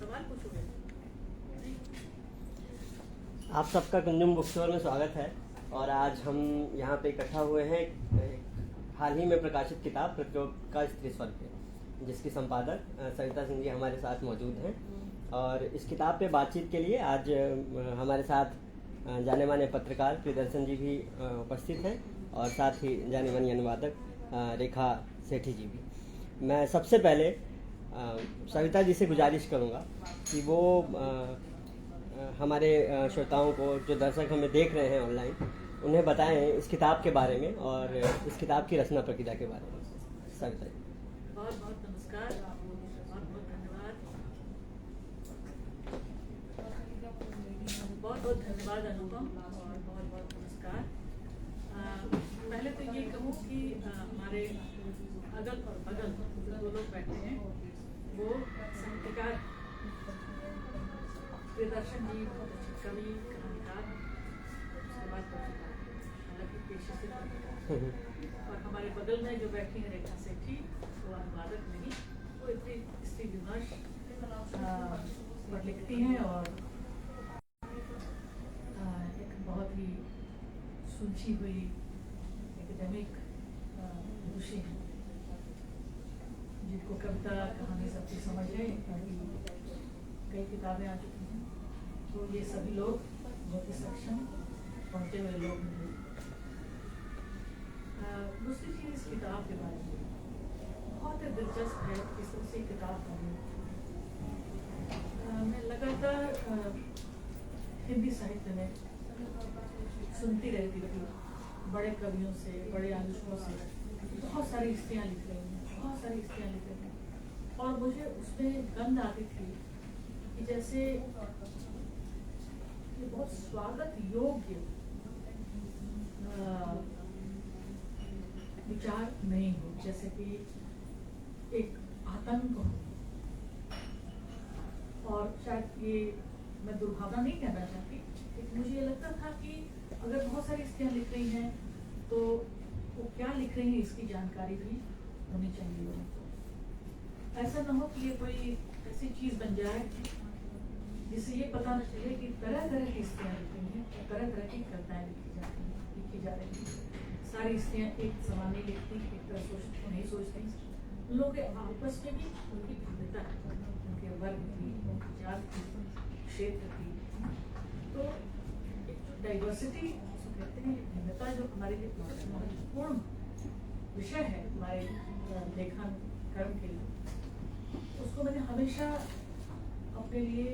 सवाल पूछोगे? आप सबका कुंजुम बुक स्टोर में स्वागत है। और आज हम यहाँ पे इकट्ठा हुए हैं हाल ही में प्रकाशित किताब प्रतिरोध का स्त्री स्वर पे, जिसकी संपादक सविता सिंह जी हमारे साथ मौजूद हैं। और इस किताब पे बातचीत के लिए आज हमारे साथ जाने माने पत्रकार प्रियदर्शन जी भी उपस्थित हैं और साथ ही जाने मानी अनुवादक रेखा सेठी जी भी। मैं सबसे पहले सविता जी से गुजारिश करूँगा कि वो हमारे श्रोताओं को, जो दर्शक हमें देख रहे हैं ऑनलाइन, उन्हें बताएं इस किताब के बारे में और इस किताब की रचना प्रक्रिया के बारे में। सविता जी। बहुत बहुत नमस्कार, बहुत बहुत धन्यवाद, बहुत बहुत धन्यवाद अनुपम, और बहुत बहुत नमस्कार। पहले तो ये कहूँ कि हमारे अगल और बगल जो लोग बैठे हैं वो साहित्यकार प्रियदर्शन जी, बहुत अच्छे कवि, कहानीकार, उसके बाद पत्रकार, हालांकि पेशे से पत्रकार। और हमारे बगल में जो बैठी है रेखा सेठी, वो अनुवादक नहीं, वो इतनी स्त्री विमर्श पर लिखती हैं और एक बहुत ही सुलझी हुई एकेडमिक विषय है, जिनको कविता कहानी सब चीज समझ है। कई किताबें आ चुकी हैं, तो ये सभी लोग बहुत ही सक्षम पढ़ते हुए लोग हैं। दूसरी चीज इस किताब के बारे में बहुत ही दिलचस्प है। इस तरह से किताब पढ़ी, मैं लगातार हिंदी साहित्य में सुनती रहती थी बड़े कवियों से, बड़े आलोचकों से, बहुत सारी स्त्रियाँ लिख रही हैं, बहुत सारी स्त्रियाँ लिख रही हैं, और मुझे उसमें गंध आती थी कि जैसे ये बहुत स्वागत योग्य विचार नहीं हो, जैसे कि एक आतंक हो। और शायद ये मैं दुर्भावना नहीं कहना चाहती, लेकिन मुझे ये लगता था कि अगर बहुत सारी स्त्रियाँ लिख रही हैं तो वो क्या लिख रही हैं इसकी जानकारी भी होनी चाहिए लोगों को। ऐसा ना हो कि ये कोई ऐसी चीज बन जाए जिससे ये पता न चले कि तरह तरह की स्त्रियाँ लिख रही हैं और तरह तरह की कविताएं लिखी जा रही हैं। सारी स्त्रियाँ एक समान नहीं लिखती, एक तरह सोचती नहीं सोचती। उन लोगों के आपस में भी उनकी भिन्नता है, उनके वर्ग की, उनकी जात की, क्षेत्र की। तो एक जो डाइवर्सिटी कहते हैं, भिन्नता, जो हमारे लिए महत्वपूर्ण विषय है हमारे लेखन कर्म के लिए, उसको मैंने हमेशा अपने लिए,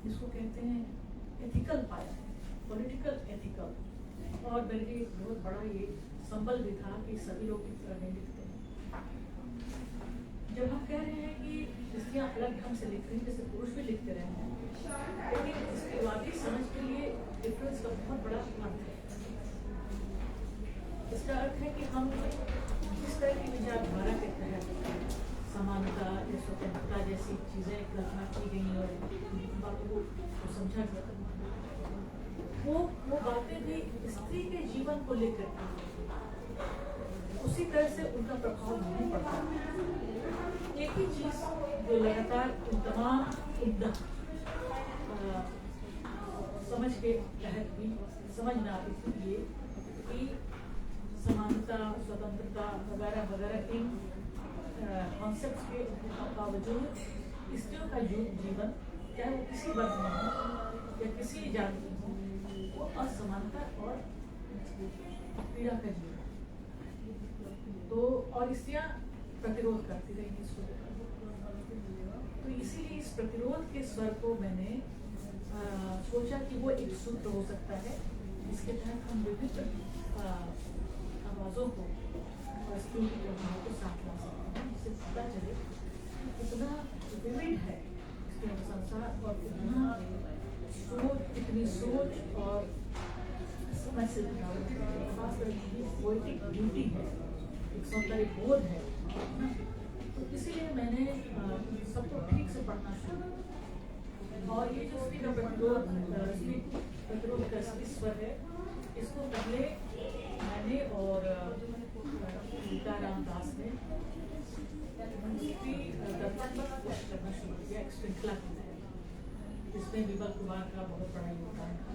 जिसको कहते हैं एथिकल पाया, पॉलिटिकल एथिकल। और मेरे लिए बहुत बड़ा ये संबल भी था कि सभी लोग इस तरह नहीं लिखते हैं। जब हम कह रहे हैं कि स्त्रियाँ अलग ढंग से लिख रही हैं, जैसे पुरुष भी लिखते रहे हैं, लेकिन इसके वाकई समझ के लिए डिफरेंस का बहुत बड़ा अर्थ है। इसका अर्थ है कि हम इस तरह की विचारधारा के तहत समानता या स्वतंत्रता जैसी चीजें कल्पना की गई और बातों को समझा गया, वो बातें भी स्त्री के जीवन को लेकर उसी तरह से उनका प्रभाव नहीं पड़ता। एक ही चीज जो लगातार तमाम मुद्दा समझ के तहत भी समझ में आती थी, ये कि समानता, स्वतंत्रता वगैरह वगैरह इन कॉन्सेप्ट्स के बावजूद स्त्रियों का जीवन, चाहे वो किसी वर्ग में हो या किसी जाति में हो, वो असमानता और पीड़ा का जीवन। तो और स्त्रियाँ प्रतिरोध करती रही इसको। तो इसीलिए इस प्रतिरोध के स्वर को मैंने सोचा कि वो एक सूत्र हो सकता है, जिसके तहत हम विभिन्न आवाज़ों को और स्त्रियों की प्रभाव को साथ ला सकते हैं, जिससे पता चले कितना विविध है स्त्रियों का संसार और कितना कितनी सोच और समझ से खासकर पोएटिक ब्यूटी है, एक सौंदर्य बोध है। तो इसीलिए मैंने सबको ठीक से पढ़ना शुरू किया। और ये जो स्त्री का प्रतिरोध का स्वर है, इसको पहले मैंने और सीताराम दास ने स्त्री दत्ता पर पोस्ट करना शुरू किया, एक श्रृंखला की तरह। इसमें विमल कुमार का बहुत बड़ा योगदान था।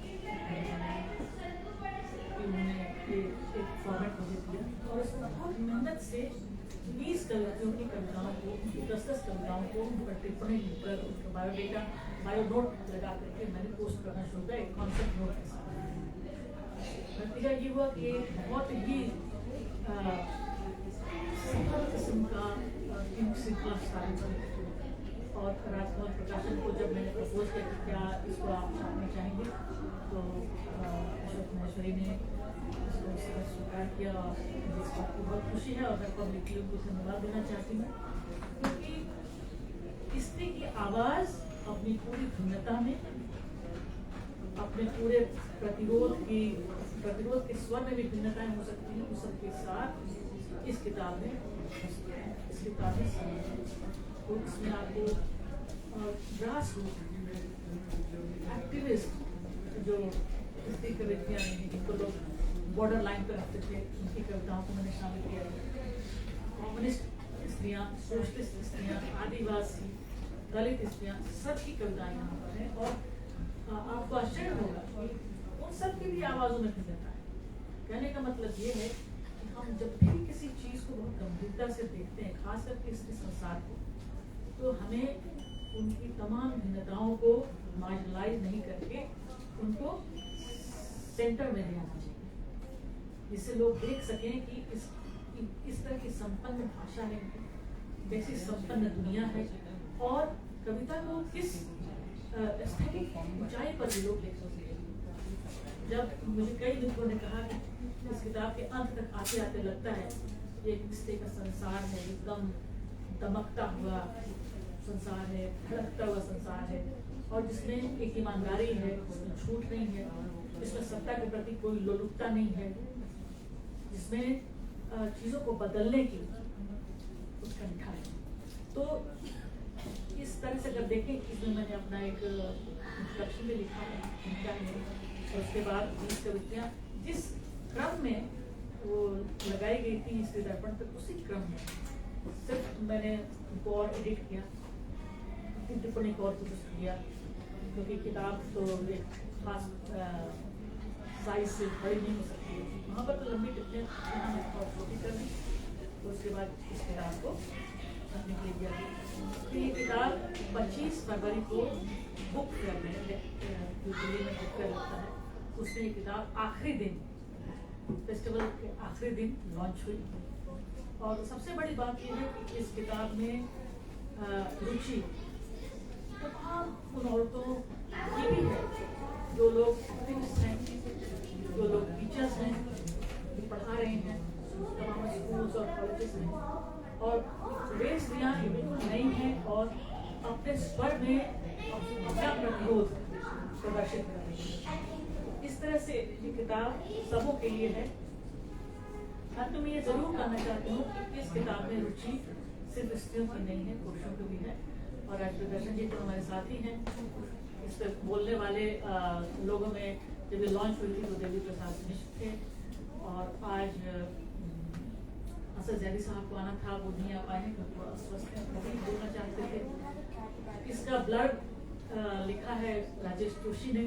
उन्होंने एक फॉर्मेट मुझे दिया और उसमें बहुत मेहनत से 20 कवियों की कविताओं को, 10-10 कविताओं को उन पर टिप्पणी लिखकर उनका बायोडेटा, बायो नोट लगा करके मैंने पोस्ट करना शुरू किया, एक कॉन्सेप्ट नोट के साथ। नतीजा ये हुआ कि बहुत ही सफल किस्म का श्रृंखला स्थापित हुई। और राजकमल प्रकाशन को जब मैंने प्रपोज किया कि क्या इसको आप छापना चाहेंगे, तो अशोक महेश्वरी ने इसको स्वीकार किया और इस बात की बहुत खुशी है और मैं पब्लिकली उनको धन्यवाद देना चाहती हूँ, क्योंकि स्त्री की आवाज़ अपनी पूरी भिन्नता में, अपने पूरे प्रतिरोध के स्वर में भी भिन्नताएं हो सकती हैं, उस सबके साथ इस किताब में तो इसमें आपको ग्रास रूट एक्टिविस्ट जो स्त्री कवितियाँ हैं जिनको लोग बॉर्डर लाइन पर रखते थे, उनकी कविताओं को मैंने शामिल किया है। कम्युनिस्ट स्त्रियाँ, सोशलिस्ट स्त्रियाँ, आदिवासी, दलित स्त्रियाँ, सबकी कविताएं यहाँ पर हैं और आपको आश्चर्य होगा कि उन सब की भी आवाज़ों में भिन्नता है। कहने का मतलब ये है कि हम जब भी किसी चीज़ को बहुत गंभीरता से देखते हैं, खास करके इसके संसार को, तो हमें उनकी तमाम भिन्नताओं को मार्जिनलाइज नहीं करके उनको सेंटर में ले आना चाहिए, जिससे लोग देख सकें कि इस तरह की संपन्न भाषा है, कैसी संपन्न दुनिया है और कविता को किस एस्थेटिक ऊंचाई पर भी लोग देख सकते हैं। जब मुझे कई मित्रों ने कहा कि इस किताब के अंत तक आते आते लगता है एक रिश्ते का संसार है, एकदम दमकता हुआ संसार है, धड़कता हुआ संसार है और जिसमें एक ईमानदारी है, जिसमें झूठ नहीं है, जिसमें सत्ता के प्रति कोई लोलुपता नहीं है, जिसमें चीज़ों को बदलने की उत्कंठा है। तो इस तरह से अगर देखें, इसमें मैंने अपना एक इंट्रोडक्शन भी लिखा है और उसके बाद 20 कविताएं जिस क्रम में वो लगाई गई थी इस दर्पण पर, उसी क्रम में सिर्फ मैंने उनको और एडिट किया, टिप्पणी को और दुरुस्त किया, क्योंकि किताब तो एक खास साइज से बड़ी नहीं हो सकती है, वहाँ पर तो लंबी टिप्पणियाँ मैंने और छोटी कर दी। तो उसके बाद इस किताब को रखने के लिए दिया। तो ये किताब 25 फरवरी को बुक फेयर में, जो दिल्ली में बुक फेयर लगता है, उसमें ये किताब आखिरी दिन, फेस्टिवल के आखिरी दिन लॉन्च हुई। और सबसे बड़ी बात यह है कि इस किताब में रुचि तमाम उन औरतों की भी है जो लोग एक्टिविस्ट हैं, जो लोग टीचर्स हैं, जो पढ़ा रहे हैं तमाम स्कूल्स और कॉलेजेस में, और वे स्त्रियाँ बिल्कुल नई हैं और अपने स्वर में अपना प्रतिरोध प्रदर्शित कर रही हैं। इस तरह से ये किताब सबों के लिए है। तो मैं ये जरूर कहना चाहती हूँ कि इस किताब में रुचि सिर्फ स्त्रियों की नहीं है, पुरुषों की भी है। और आज प्रदर्शन जी तो हमारे साथी हैं, इस पर बोलने वाले लोगों में जब ये लॉन्च हुई थी तो देवी प्रसाद मिश्र थे, और आज असद जैदी साहब को आना था, वो नहीं आ पाए हैं क्योंकि वो अस्वस्थ हैं, वो भी बोलना चाहते थे। इसका ब्लर्ब लिखा है राजेश जोशी ने,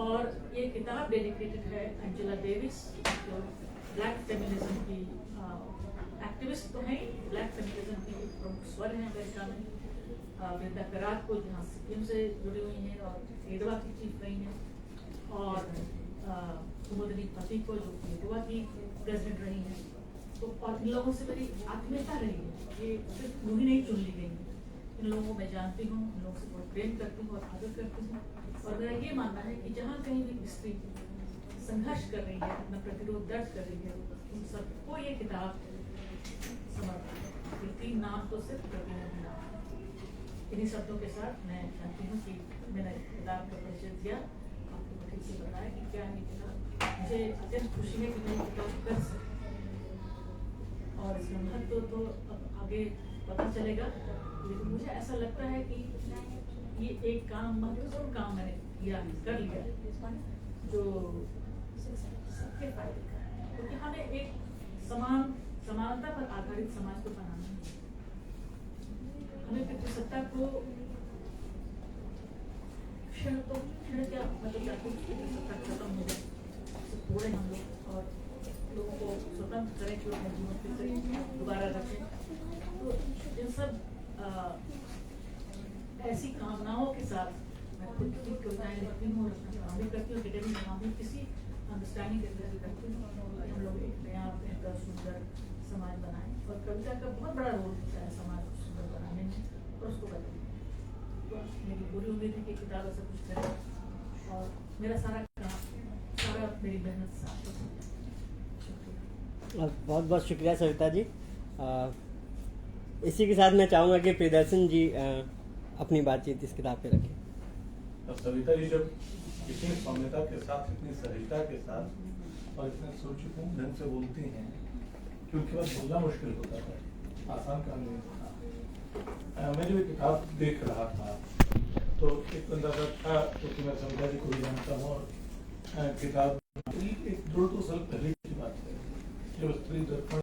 और ये किताब डेडिकेटेड है एंजेला डेविस, जो ब्लैक फेमिनिज्म की एक्टिविस्ट तो हैं, ब्लैक फेमिनिज्म की प्रमुख स्वर हैं अमेरिका में, वृंदा करात को जहाँ सिक्किम से जुड़ी हुई हैं और एडवा की चीफ रही हैं, और कुमुदनी पति को जो एडवा की प्रेसिडेंट रही हैं। तो और इन लोगों से मेरी आत्मीयता रही है, ये सिर्फ मुझे नहीं चुन ली गई है, इन लोगों को मैं जानती हूँ, इन लोगों से बहुत प्रेम करती हूँ और आदर करती हूँ। और मेरा ये मानना है कि जहाँ कहीं भी स्त्री संघर्ष कर रही है, अपना प्रतिरोध दर्ज कर रही है, उन सबको ये किताब समर्पित है। ये 3 नाम तो सिर्फ प्रतिनिधि नाम। इन्हीं शब्दों के साथ मैं चाहती हूँ कि मैंने किताब का परिचय दिया, आपको ठीक से बताया कि क्या है किताब। मुझे अत्यंत खुशी है कि मैं किताब कर सकती, और इसका महत्व तो अब आगे पता चलेगा, लेकिन मुझे ऐसा लगता है कि ये एक काम, महत्वपूर्ण काम मैंने किया, कर लिया, जो सबके फायदे का है, क्योंकि हमें एक समानता पर आधारित समाज को बनाना है। सत्ता को क्षण क्या मतलब चाहते हैं कि सत्ता खत्म हो जाए, तोड़े हम लोग और लोगों को स्वतंत्र करें कि अपने जीवन फिर से दोबारा रखें। तो इन सब ऐसी कामनाओं के साथ मैं खुद की कविताएं लिखती हूँ और उसमें काम भी करती हूँ, एकेडमी में काम भी किसी अंडरस्टैंडिंग के तरह करती हूँ कि हम लोग एक नया बेहतर सुंदर समाज बनाएं और कविता का बहुत बड़ा रोल होता है समाज को सुंदर बनाने में और उसको बदलने में। तो मेरी पूरी उम्मीद है कि किताब ऐसा कुछ करे और मेरा सारा काम, सारा मेरी मेहनत साथ हो। बहुत बहुत शुक्रिया सविता जी। इसी के साथ मैं चाहूँगा कि प्रियदर्शन जी अपनी बातचीत इस किताब पे रखें। तो सविता जी जब इतनी सौम्यता के साथ, इतनी सहजता के साथ और इतने सोचपूर्ण ढंग से बोलती हैं कि उनके बाद बोलना मुश्किल होता है, आसान काम नहीं होता। मैं जब ये किताब देख रहा था तो एक अंदाजा था, क्योंकि मैं सविता जी को भी जानता हूँ और किताब एक 2 साल पहले की बात है जब स्त्री दर्पण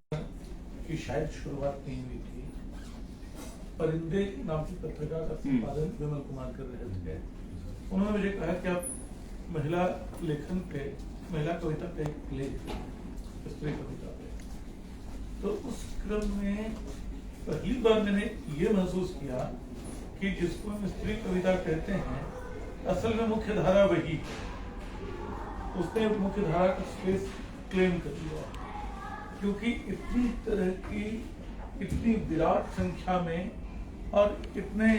की शायद शुरुआत नहीं हुई थी। परिंदे नाम की पत्रिका का संपादन विमल कुमार कर रहे थे। उन्होंने मुझे कहा कि आप महिला लेखन पे, महिला कविता पे एक लेख, स्त्री कविता पे। तो उस क्रम में पहली बार मैंने ये महसूस किया कि जिसको हम स्त्री कविता कहते हैं असल में मुख्य धारा वही है। उसने मुख्य धारा का स्पेस क्लेम कर लिया, क्योंकि इतनी तरह की, इतनी विराट संख्या में और इतने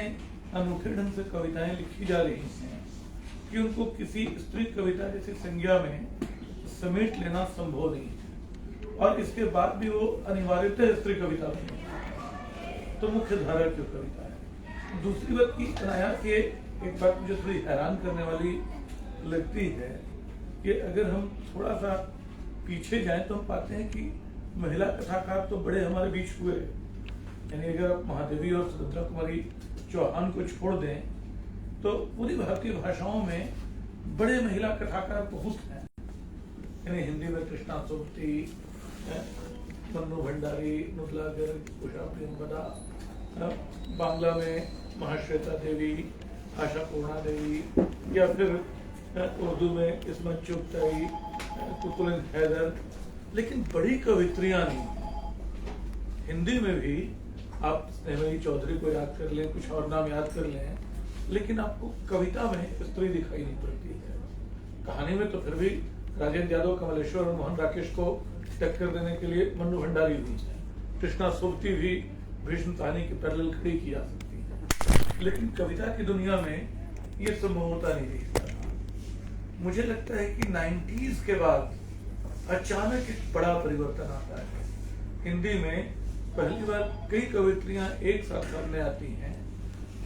अनोखे ढंग से कविताएं लिखी जा रही हैं कि उनको किसी स्त्री कविता जैसी संज्ञा में समेट लेना संभव नहीं है। और इसके बाद भी वो अनिवार्यतः स्त्री कविता बनी, तो मुख्य धारा की कविता है। दूसरी बात की अनायास ये एक बात मुझे थोड़ी हैरान करने वाली लगती है कि अगर हम थोड़ा सा पीछे जाएं तो हम पाते हैं कि महिला कथाकार तो बड़े हमारे बीच हुए। यानी अगर आप महादेवी और सुभद्रा कुमारी चौहान को छोड़ दें तो पूरी भारतीय भाषाओं में बड़े महिला कथाकार बहुत हैं। यानी हिंदी में कृष्णा सोबती, मन्नू भंडारी, नुसला गर्ग, उषा प्रेमवदा, बांग्ला में महाश्वेता देवी, आशा पूर्णा देवी, या फिर उर्दू में इस्मत चुगताई, कुतुल हैदर। लेकिन बड़ी कवित्रियां नहीं। हिंदी में भी आप स्नेहमयी चौधरी को याद कर लें, कुछ और नाम याद कर लें, लेकिन आपको कविता में स्त्री दिखाई नहीं पड़ती है। कहानी में तो फिर भी राजेंद्र यादव, कमलेश्वर और मोहन राकेश को टक्कर देने के लिए मन्नू भंडारी भी है। कृष्णा सोबती भी भीष्म कहानी की पैरेलल खड़ी की जा सकती है। लेकिन कविता की दुनिया में ये संभव होता नहीं दिखता था। मुझे लगता है कि 90s के बाद अचानक एक बड़ा परिवर्तन आता है। हिंदी में पहली बार कई कवित्रियां एक साथ सामने आती हैं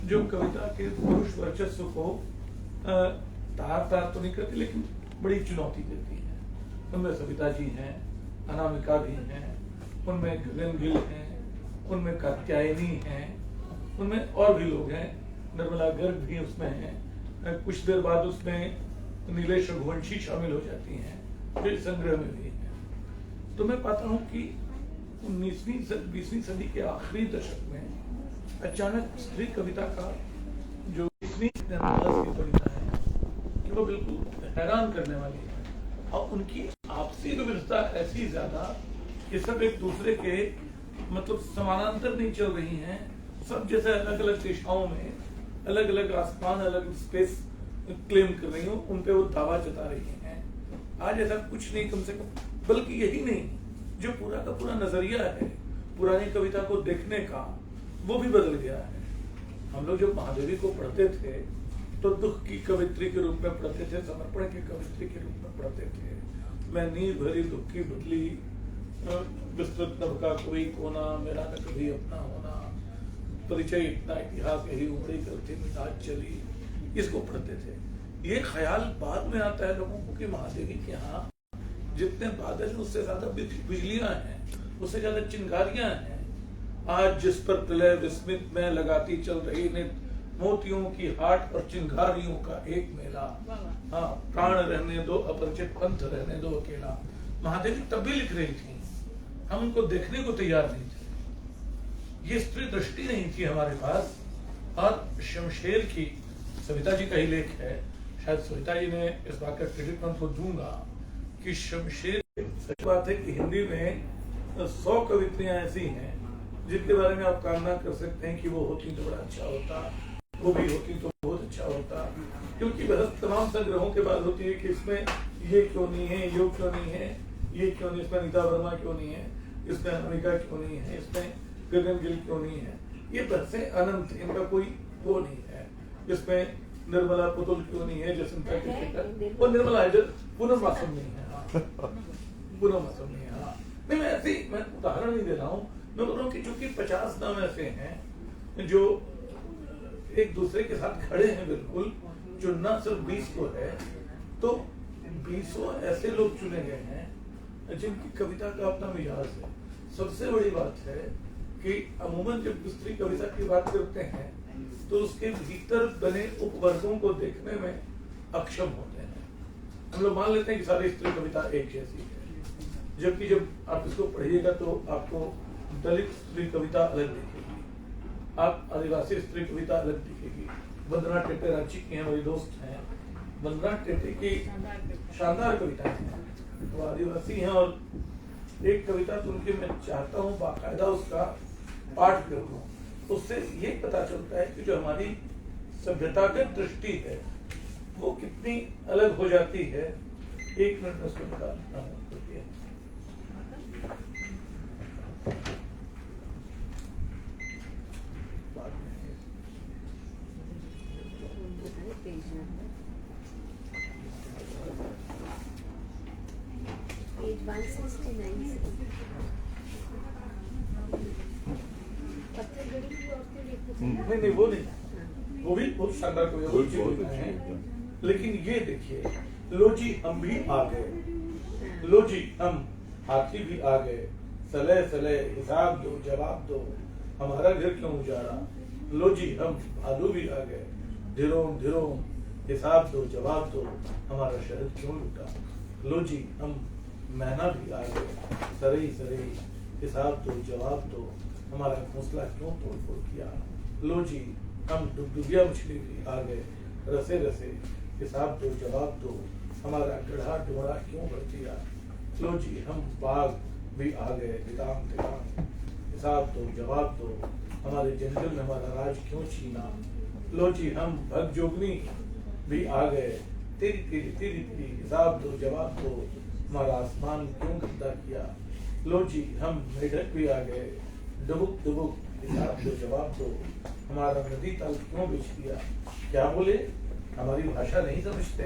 जो कविता के पुरुष वर्चस्व को तार तो नहीं करती, लेकिन बड़ी चुनौती देती हैं। उनमें सविता जी हैं, अनामिका भी हैं, उनमें गगन गिल हैं, उनमें कात्यायनी हैं, उनमें और भी लोग हैं, निर्मला गर्ग भी उसमें हैं। कुछ देर बाद उसमें नीलेश रघुवंशी शामिल हो जाती हैं, जो इस संग्रह में भी हैं। तो मैं पाता हूँ कि 19वीं सदी के आखिरी दशक में अचानक स्त्री कविता का जो इतनी कविता है कि वो बिल्कुल हैरान करने वाली है। और उनकी आपसी विविधता ऐसी ज्यादा कि सब एक दूसरे के मतलब समानांतर नहीं चल रही हैं। सब जैसे अलग अलग दिशाओं में अलग अलग आसमान, अलग स्पेस क्लेम कर रही हूँ, उन पे वो दावा जता रही हैं। आज ऐसा कुछ नहीं, कम से कम, बल्कि यही नहीं, जो पूरा का पूरा नजरिया है पुरानी कविता को देखने का, वो भी बदल गया है। हम लोग जब महादेवी को पढ़ते थे तो दुख की कवित्री के रूप में पढ़ते थे, समर्पण की कवित्री के रूप में पढ़ते थे। मैं नींद भरी दुख की बदली, विस्तृत नभ का कोई कोना, मेरा न कभी अपना होना, परिचय इतना इतिहास यही उमड़ी करती मिजाज चली, इसको पढ़ते थे। ये ख्याल बाद में आता है लोगों को कि महादेवी के यहाँ जितने बादल हैं उससे ज्यादा बिजलियां हैं, उससे ज्यादा चिंगारियां हैं। आज जिस पर प्रलय विस्मित में लगाती चल रही ने मोतियों की हाट और चिंगारियों का एक मेला। हाँ, प्राण रहने दो अपरिचित, पंथ रहने दो अकेला। महादेवी तब भी लिख रही थी, हम उनको देखने को तैयार नहीं थे। ये स्त्री दृष्टि नहीं थी हमारे पास और शमशेर की सविता जी का ही लेख है, शायद सविता जी ने इस बात का क्रेडिट मैं उनको दूंगा कि शमशेर, सच बात है कि हिंदी में 100 कविताएं ऐसी हैं जिनके बारे में आप कामना कर सकते हैं कि वो होती तो बड़ा अच्छा होता, वो भी होती तो बहुत अच्छा होता, क्योंकि बहस तमाम संग्रहों के बाद होती है कि इसमें ये क्यों नहीं है, यो क्यों नहीं है, ये क्यों नहीं, इसमें अनीता वर्मा क्यों नहीं है, इसमें अनामिका क्यों नहीं है, इसमें गगन गिल क्यों नहीं है। ये बहसें अनंत, इनका कोई वो नहीं है। इसमें निर्मला पुतुल क्यों नहीं है, जसंता क्रिकेटर, और निर्मला है जो पूनम मासूम नहीं है। हाँ, पूनम मासूम नहीं है। हाँ, नहीं मैं ऐसे मैं उदाहरण नहीं दे रहा हूँ, मैं बोल रहा हूँ कि चूंकि 50 नाम ऐसे हैं जो एक दूसरे के साथ खड़े हैं, बिल्कुल चुनना सिर्फ 20 को है, तो 20 ऐसे लोग चुने गए हैं जिनकी कविता का अपना मिजाज है। सबसे बड़ी बात है कि अमूमन जब दूसरी कविता की बात करते हैं तो उसके भीतर बने उपवर्गों को देखने में अक्षम होते हैं। हम लोग मान लेते हैं कि सारी स्त्री कविता एक जैसी है, जबकि जब आप इसको पढ़िएगा तो आपको दलित स्त्री कविता अलग दिखेगी, आप आदिवासी स्त्री कविता अलग दिखेगी। वंदना टेटे रांची की हैं, मेरी दोस्त हैं, वंदना टेटे की शानदार कविताएं हैं, वो आदिवासी हैं, और एक कविता तो उनकी मैं चाहता हूँ बाकायदा उसका पाठ करूँ, उससे ये पता चलता है कि जो हमारी सभ्यतागत दृष्टि है वो कितनी अलग हो जाती है। 1 मिनट में उसको निकालना होती है। Page 169 पत्थरगढ़ी की औरतें देखो। नहीं वो नहीं, वो भी बहुत शानदार कविता है, लेकिन ये देखिए, लो जी हम भी आ गए, लो जी हम हाथी भी आ गए, सले सले हिसाब दो जवाब दो, हमारा घर क्यों उजाड़ा, लो जी हम भालू भी आ गए, धिरोम धिरोम हिसाब दो जवाब दो, हमारा शहद क्यों लूटा, लो जी हम मैना भी आ गए, सरई सरई हिसाब दो जवाब दो, हमारा घोंसला क्यों तोड़ फोड़ किया, लो जी हम डुबडुबिया मछली भी आ गए, रसे रसे हिसाब दो जवाब दो, हमारा गढ़ा डोरा क्यों बढ़ दिया, लो जी हम बाघ भी आ गए, तिताम तिताम हिसाब दो जवाब दो, हमारे जंगल में हमारा राज क्यों छीना, लो जी हम भग जोगनी भी आ गए, तेरी तेरी तेरी तेरी हिसाब दो जवाब दो, हमारा आसमान क्यों गंदा किया, लो जी हम मेढक भी आ गए, डुबुक डुबुक हिसाब दो जवाब दो, हमारा नदी तल क्यों बेच दिया। क्या बोले, हमारी भाषा नहीं समझते।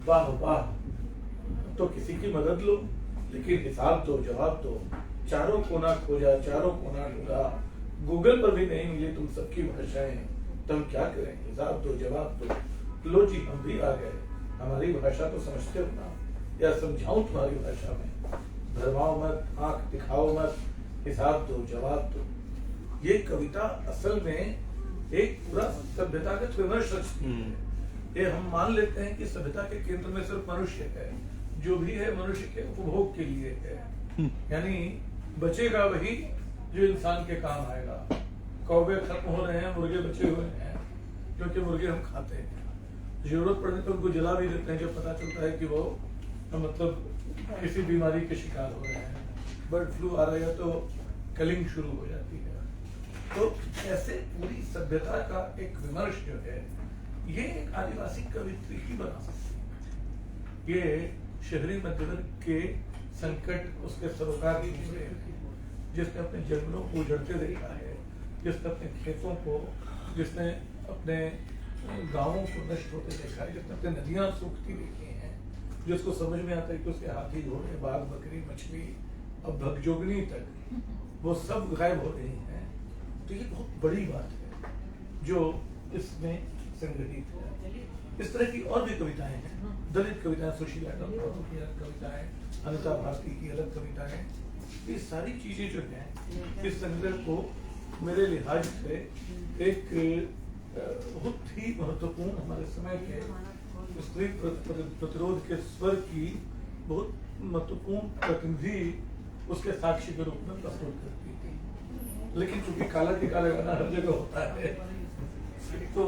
वाह वाह, तो किसी की मदद लो, लेकिन हिसाब दो जवाब दो, चारों कोना खोजा चारों कोना ढूंढा, गूगल पर भी नहीं मिली तुम सबकी भाषाएं, तुम क्या करें, हिसाब दो जवाब दो, लो जी हम भी आ गए, हमारी भाषा तो समझते हो ना, या समझाऊं तुम्हारी भाषा में, भरमाओ मत, आंख दिखाओ मत, हिसाब दो जवाब दो। ये कविता असल में एक पूरा सभ्यतागत विमर्श रचती है। ये हम मान लेते हैं कि सभ्यता के केंद्र में सिर्फ मनुष्य है, जो भी है मनुष्य के उपभोग के लिए है, यानी बचेगा वही जो इंसान के काम आएगा। कौवे खत्म हो रहे हैं, मुर्गे बचे हुए हैं, क्योंकि मुर्गे हम खाते हैं, जरूरत पड़ने पर उनको जला भी देते हैं जब पता चलता है कि वो मतलब किसी बीमारी के शिकार हो रहे हैं, बर्ड फ्लू आ रहा है तो कलिंग शुरू हो जाती है। तो ऐसे पूरी सभ्यता का एक विमर्श जो है, ये एक आदिवासी कवित्री ही बना सकती है। ये शहरी मध्यवर्ग के संकट, उसके सरोकार की चीजें, जिसने अपने जंगलों को उजड़ते देखा है, जिसने अपने खेतों को, जिसने अपने गांवों को नष्ट होते देखा है, जिसने अपनी नदियां सूखती देखी हैं, जिसको समझ में आता है कि उसके हाथी घोड़े बाघ बकरी मछली अब भगजोगनी तक वो सब गायब हो रही हैं। तो ये बहुत बड़ी बात है जो इसमें संग्रहित है। इस तरह की और भी कविताएं हैं, दलित कविताएं, सुशीला डॉक्टर की अलग कविताएं, अनिता भारती की अलग कविताएं, ये सारी चीजें जो हैं इस संग्रह को मेरे लिहाज से एक बहुत ही महत्वपूर्ण हमारे समय के स्त्री प्रतिरोध के स्वर की बहुत महत्वपूर्ण प्रतिनिधि उसके साक्षी के रूप में प्रस्तुत करती थी। लेकिन चूंकि काला टीका लगाना हर जगह होता है, तो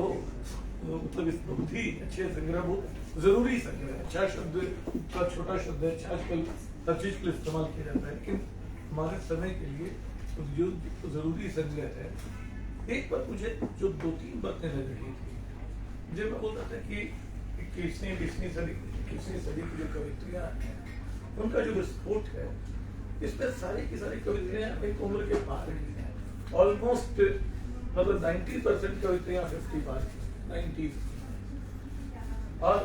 मतलब इस बहुत ही अच्छे संग्रह, बहुत जरूरी संग्रह है। अच्छा शब्द का छोटा शब्द है, अच्छा आजकल हर चीज के लिए इस्तेमाल किया जाता है, लेकिन हमारे समय के लिए जो जरूरी संग्रह है। एक बार मुझे जो 2-3 बातें लग रही थी, जब मैं बोल रहा था कि 21वीं सदी की जो कवित्रियां हैं, उनका जो विस्फोट है, इसमें सारी की सारी कवित्रियां एक उम्र के पार की हैं। ऑलमोस्ट मतलब 90% कवित्रियां 50 पार की, 90। और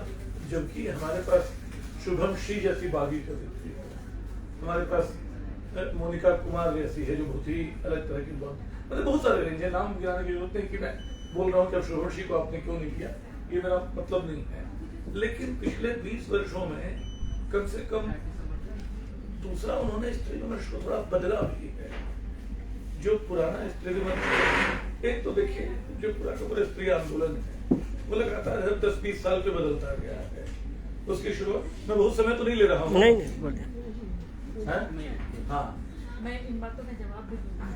जबकि हमारे पास शुभम श्री जैसी बागी कवित्री है, हमारे पास मोनिका कुमार जैसी है जो बहुत ही अलग तरह की, बहुत सारे रेंज है, नाम गिनाने की जरूरत नहीं कि मैं बोल रहा हूँ कि अब शुभम श्री को आपने क्यों नहीं किया, ये मेरा मतलब नहीं है। लेकिन पिछले 20 वर्षों में कम से कम दूसरा उन्होंने स्त्री विमर्श को थोड़ा बदला भी है। जो पुराना स्त्री विमर्श, एक तो देखिए जो पूरा स्त्री आंदोलन है वो लगातार हर 10-20 साल पे बदलता गया है। उसकी शुरुआत, मैं बहुत समय तो नहीं ले रहा हूँ, हाँ मैं इन बातों का जवाब भी दूंगा।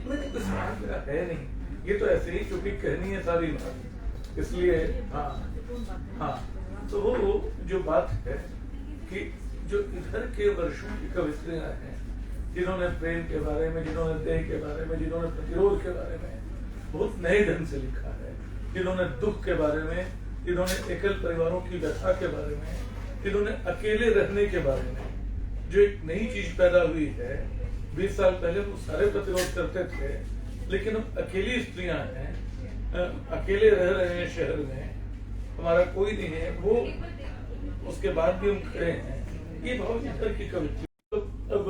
मैंने कुछ सवाल मेरा है नहीं, ये तो ऐसे ही क्योंकि कहनी है सारी बात, इसलिए हाँ। तो वो जो बात है कि जो इधर के वर्षों की कवित्रियां हैं, जिन्होंने प्रेम के बारे में, जिन्होंने देह के बारे में, जिन्होंने प्रतिरोध के बारे में बहुत नए ढंग से लिखा है, जिन्होंने दुख के बारे में, जिन्होंने एकल परिवारों की व्यथा के बारे में, जिन्होंने अकेले रहने के बारे में, जो एक नई चीज पैदा हुई है। 20 साल पहले वो सारे प्रतिरोध करते थे, लेकिन अब अकेली स्त्रियां हैं, अकेले रह रहे हैं शहर में, हमारा कोई नहीं है, वो उसके बाद भी हम खड़े हैं। ये बहुत इधर की कविता। तो अब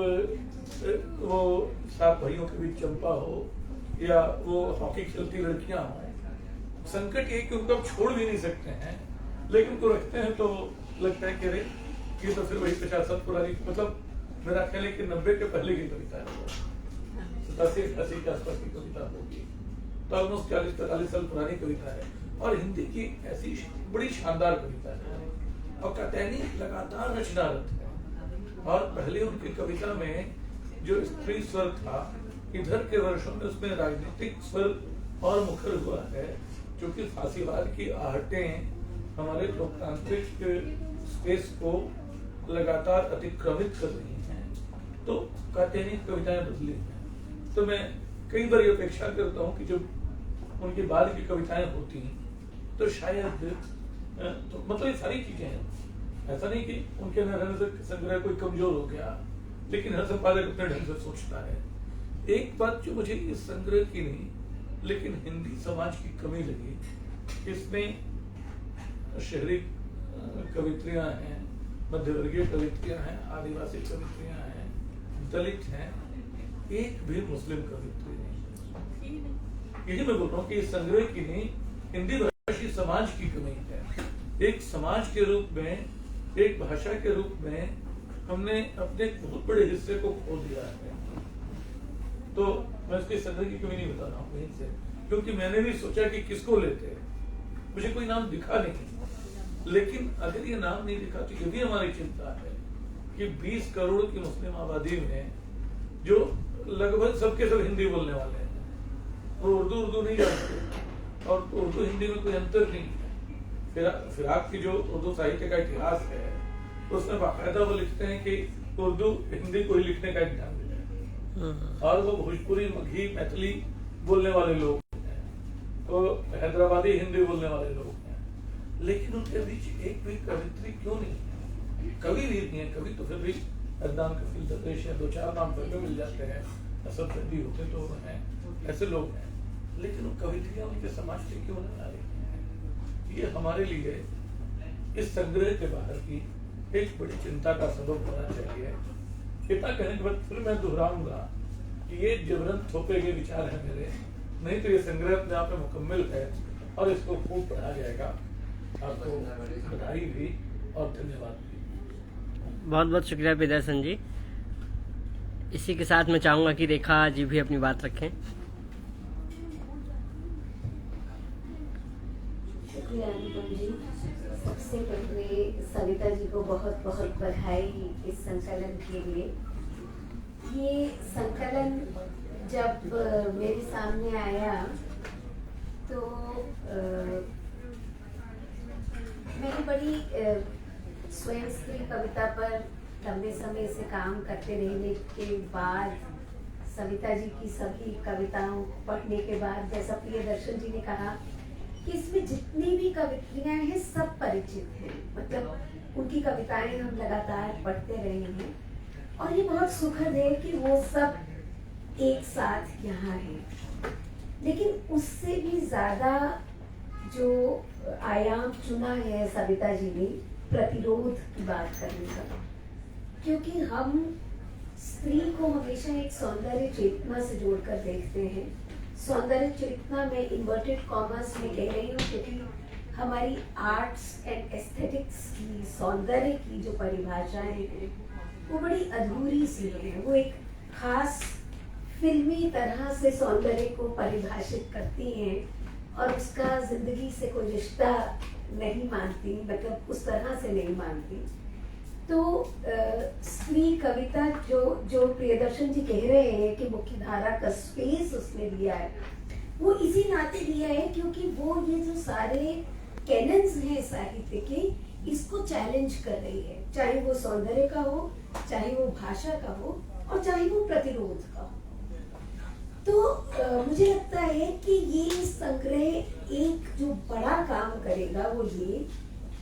वो 7 भाइयों के बीच चंपा हो या वो हॉकी खेलती लड़कियां हो, संकट ये कि उनको अब छोड़ भी नहीं सकते हैं, लेकिन उनको रखते हैं तो लगता है कि अरे ये तो फिर वही 50 साल पुरानी, मतलब मेरा ख्याल है कि 90 के पहले की कविता है, 87-88 के आसपास की कविता होगी, तो ऑलमोस्ट 40-45 साल पुरानी कविता है। और हिंदी की ऐसी बड़ी शानदार कविता है, और कात्यायनी लगातार रचनारत है। और पहले उनकी कविता में जो स्त्री स्वर था, इधर के वर्षों में उसमें राजनीतिक स्वर और मुखर हुआ है, क्योंकि फांसीवाद की आहटें हमारे लोकतांत्रिक स्पेस को लगातार अतिक्रमित कर रही हैं, तो कात्यायनी कविताएं बदली हैं। तो मैं कई बार ये अपेक्षा करता हूँ कि जब उनके बाद की कविताएं होती तो शायद तो मतलब ये सारी चीजें हैं, ऐसा नहीं कि उनके न रहने से संग्रह कोई कमजोर हो गया, लेकिन हर संपादक अपने ढंग से सोचता है। एक बात जो मुझे इस संग्रह की नहीं, लेकिन हिंदी समाज की कमी लगी, इसमें शहरी कवित्रियां हैं, मध्यवर्गीय कवित्रियां हैं, आदिवासी कवित्रियां हैं, दलित हैं, एक भी मुस्लिम कवित्री नहीं। यही मैं बोल रहा हूँ कि इस संग्रह की नहीं, हिंदी भाषी समाज की कमी है। एक समाज के रूप में, एक भाषा के रूप में हमने अपने बहुत बड़े हिस्से को खो दिया है। तो मैं इसके संग्रह की कमी नहीं बता रहा हूँ यहीं से, क्योंकि मैंने भी सोचा कि किसको लेते, मुझे कोई नाम दिखा नहीं, लेकिन अगर ये नाम नहीं दिखा तो ये भी हमारी चिंता है कि 20 करोड़ की मुस्लिम आबादी में जो लगभग सबके सब हिंदी बोलने वाले हैं, वो उर्दू नहीं जानते, और उर्दू हिंदी में कोई अंतर नहीं है। फिराक की जो उर्दू साहित्य का इतिहास है, उसमें बाकायदा वो लिखते हैं कि उर्दू हिंदी को ही लिखने का एक ढंग है, और वो भोजपुरी, मगही, मैथिली बोलने वाले लोग हैं, तो हैदराबादी हिंदी बोलने वाले लोग हैं, लेकिन उनके बीच एक भी कवित्री क्यों नहीं है? कवि भी नहीं है, कवि तो फिर भी अदनान कफील दरवेश है, 2-4 नाम फिर मिल जाते हैं, असद जल्दी होते तो हैं, ऐसे लोग हैं, लेकिन वो कवित्रियां उनके समाज से क्यों नहीं आ रही हैं? ये हमारे लिए इस संग्रह के बाहर की एक बड़ी चिंता का सबब होना चाहिए। इतना कहने के बाद फिर मैं दोहराऊंगा कि ये जबरन थोपे गए विचार है मेरे, नहीं तो ये संग्रह अपने आप में मुकम्मल है और इसको खूब पढ़ा जाएगा। आपको बधाई भी और धन्यवाद भी। बहुत बहुत शुक्रिया प्रियदर्शन जी। इसी के साथ मैं चाहूँगा कि रेखा जी भी अपनी बात रखें। शुक्रिया अनुपम जी। सबसे पहले सविता जी को बहुत बहुत बधाई इस संकलन के लिए। ये संकलन जब मेरे सामने आया तो मैंने बड़ी स्वयं स्त्री कविता पर लंबे समय से काम करते रहने के बाद, सविता जी की सभी कविताओं पढ़ने के बाद, जैसा प्रियदर्शन जी ने कहा कि इसमें जितनी भी कवित्रियां हैं सब परिचित हैं, मतलब उनकी कविताएं हम लगातार पढ़ते रहे हैं और ये बहुत सुखद है कि वो सब एक साथ यहाँ हैं। लेकिन उससे भी ज्यादा जो आयाम चुना है सविता जी ने प्रतिरोध की बात करने का, क्योंकि हम स्त्री को हमेशा एक सौंदर्य चेतना से जोड़कर देखते हैं। सौंदर्य चेतना में इन्वर्टेड कॉमर्स में कह रही हूँ, क्योंकि हमारी आर्ट्स एंड एस्थेटिक्स की सौंदर्य की जो परिभाषाएं हैं वो बड़ी अधूरी सी हैं। वो एक खास फिल्मी तरह से सौंदर्य को परिभाषित करती हैं और उसका जिंदगी से कोई रिश्ता नहीं मानती, मतलब उस तरह से नहीं मानती। तो स्त्री कविता जो प्रियदर्शन जी कह रहे हैं कि मुख्य धारा का स्पेस उसने लिया है, वो इसी नाते लिया है क्योंकि वो ये जो सारे कैनन्स हैं साहित्य के, इसको चैलेंज कर रही है, चाहे वो सौंदर्य का हो, चाहे वो भाषा का हो और चाहे वो प्रतिरोध का हो। तो मुझे लगता है कि ये संग्रह एक जो बड़ा काम करेगा वो ये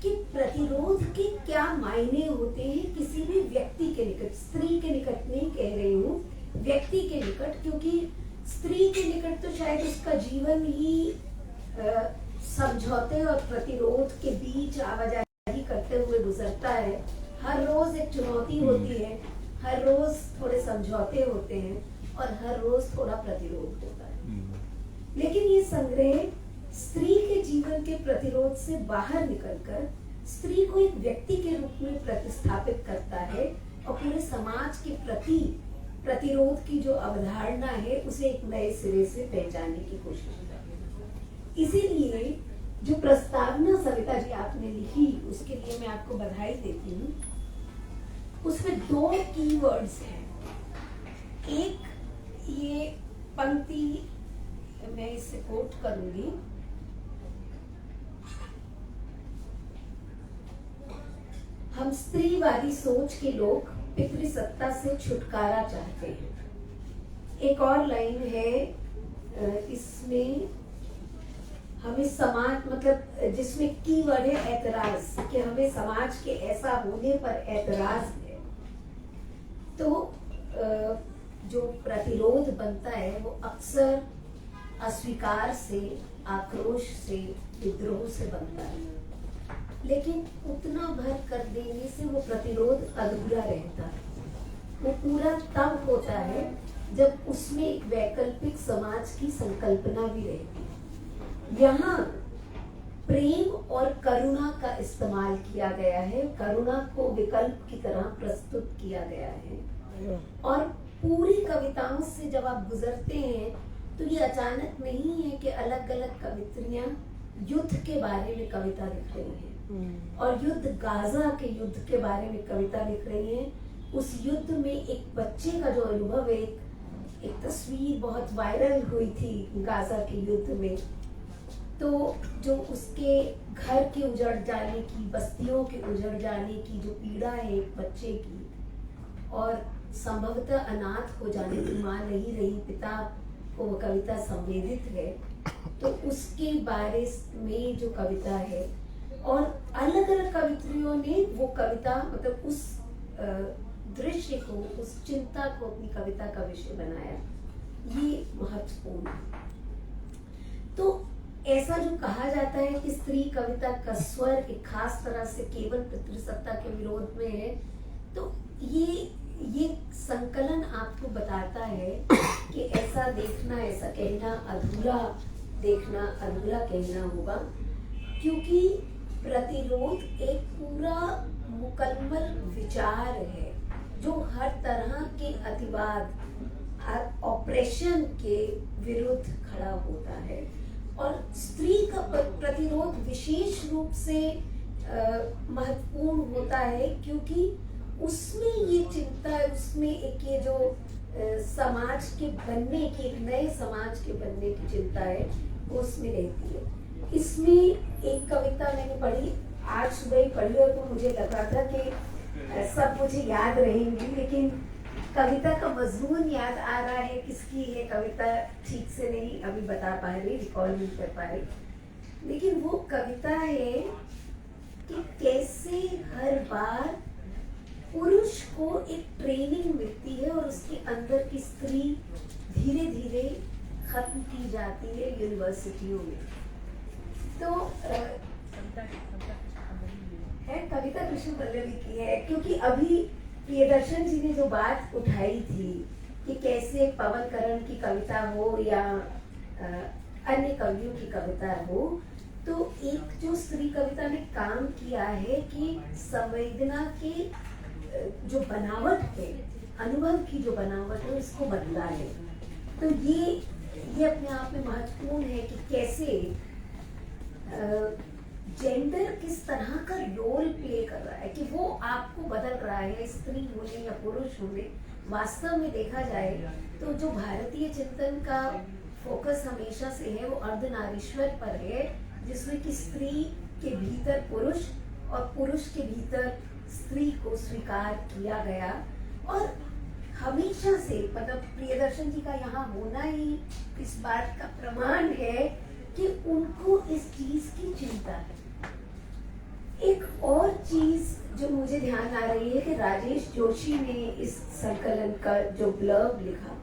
कि प्रतिरोध के क्या मायने होते हैं किसी भी व्यक्ति के निकट। स्त्री के निकट नहीं कह रही हूँ, व्यक्ति के निकट, क्योंकि स्त्री के निकट तो शायद उसका जीवन ही समझौते और प्रतिरोध के बीच आवाजाही करते हुए गुजरता है। हर रोज एक चुनौती होती है, हर रोज थोड़े समझौते होते हैं और हर रोज थोड़ा प्रतिरोध होता है। लेकिन ये संग्रह स्त्री के जीवन के प्रतिरोध से बाहर निकलकर स्त्री को एक व्यक्ति के रूप में प्रतिस्थापित करता है और पूरे समाज के प्रति प्रतिरोध की जो अवधारणा है उसे एक नए सिरे से पहचानने की कोशिश करता है। इसीलिए जो प्रस्तावना सविता जी आपने लिखी उसके लिए मैं आपको बधाई देती हूँ। उसमें 2 कीवर्ड्स हैं। एक ये पंक्ति मैं इससे कोट करूंगी, हम स्त्रीवादी सोच के लोग पितृसत्ता से छुटकारा चाहते हैं। एक और लाइन है इसमें, हमें समाज, मतलब जिसमें कीवर्ड है ऐतराज, कि हमें समाज के ऐसा होने पर ऐतराज है। तो जो प्रतिरोध बनता है वो अक्सर अस्वीकार से, आक्रोश से, विद्रोह से बनता है, लेकिन उतना भर कर देने से वो प्रतिरोध अधूरा रहता है। वो पूरा तब होता है जब उसमें एक वैकल्पिक समाज की संकल्पना भी रहती है। यहाँ प्रेम और करुणा का इस्तेमाल किया गया है, करुणा को विकल्प की तरह प्रस्तुत किया गया है। और पूरी कविताओं से जब आप गुजरते हैं तो ये अचानक नहीं है कि अलग अलग कवित्रियां युद्ध के बारे में कविता लिख रही हैं और युद्ध, गाजा के युद्ध के बारे में कविता लिख रही हैं। उस युद्ध में एक बच्चे का जो अनुभव है, एक तस्वीर बहुत वायरल हुई थी गाजा के युद्ध में, तो जो उसके घर के उजड़ जाने की, बस्तियों के उजड़ जाने की जो पीड़ा है एक बच्चे की, और संभवतः अनाथ हो जाने की, माँ नहीं रही, पिता को वो कविता संवेदित है, तो उसके बारे में जो कविता है। और अलग अलग कवित्रियों ने वो कविता, मतलब उस दृश्य को, उस चिंता को अपनी कविता का विषय बनाया। ये महत्वपूर्ण है। तो ऐसा जो कहा जाता है कि स्त्री कविता का स्वर एक खास तरह से केवल पितृसत्ता के विरोध में है, तो ये संकलन आपको बताता है कि ऐसा देखना, ऐसा कहना अधूरा, देखना अधूरा कहना होगा, क्योंकि प्रतिरोध एक पूरा मुकम्मल विचार है जो हर तरह के अतिवाद, ऑपरेशन के विरुद्ध खड़ा होता है। और स्त्री का प्रतिरोध विशेष रूप से महत्वपूर्ण होता है क्योंकि उसमें ये चिंता, उसमें एक ये जो समाज के बनने की, एक नए समाज के बनने की चिंता है वो उसमें रहती है। इसमें एक कविता मैंने पढ़ी, आज सुबह ही पढ़ी, और तो मुझे लग रहा था कि सब मुझे याद रहेंगी, लेकिन कविता का मजमून याद आ रहा है, किसकी है कविता ठीक से नहीं अभी बता पा रही, रिकॉल नहीं कर पा रही, लेकिन वो कविता है कि कैसे हर बार पुरुष को एक ट्रेनिंग मिलती है और उसके अंदर की स्त्री धीरे धीरे खत्म की जाती है यूनिवर्सिटियों में। तो है कविता कृष्ण पल्लवी की है, क्योंकि अभी प्रियदर्शन जी ने जो बात उठाई थी कि कैसे पवन करण की कविता हो या अन्य कवियों की कविता हो, तो एक जो स्त्री कविता ने काम किया है कि संवेदना की जो बनावट है, अनुभव की जो बनावट है, उसको बदला है। तो ये अपने आप में महत्वपूर्ण है कि कैसे जेंडर किस तरह का रोल प्ले कर रहा है, कि वो आपको बदल रहा है, स्त्री होने या पुरुष होने। वास्तव में देखा जाए तो जो भारतीय चिंतन का फोकस हमेशा से है वो अर्धनारीश्वर पर है, जिसमें कि स्त्री के भीतर पुरुष और पुरुष के भीतर स्त्री को स्वीकार किया गया। और हमेशा से मतलब प्रियदर्शन जी का यहाँ होना ही इस बात का प्रमाण है कि उनको इस चीज की चिंता है। एक और चीज जो मुझे ध्यान आ रही है कि राजेश जोशी ने इस संकलन का जो ब्लर्ब लिखा,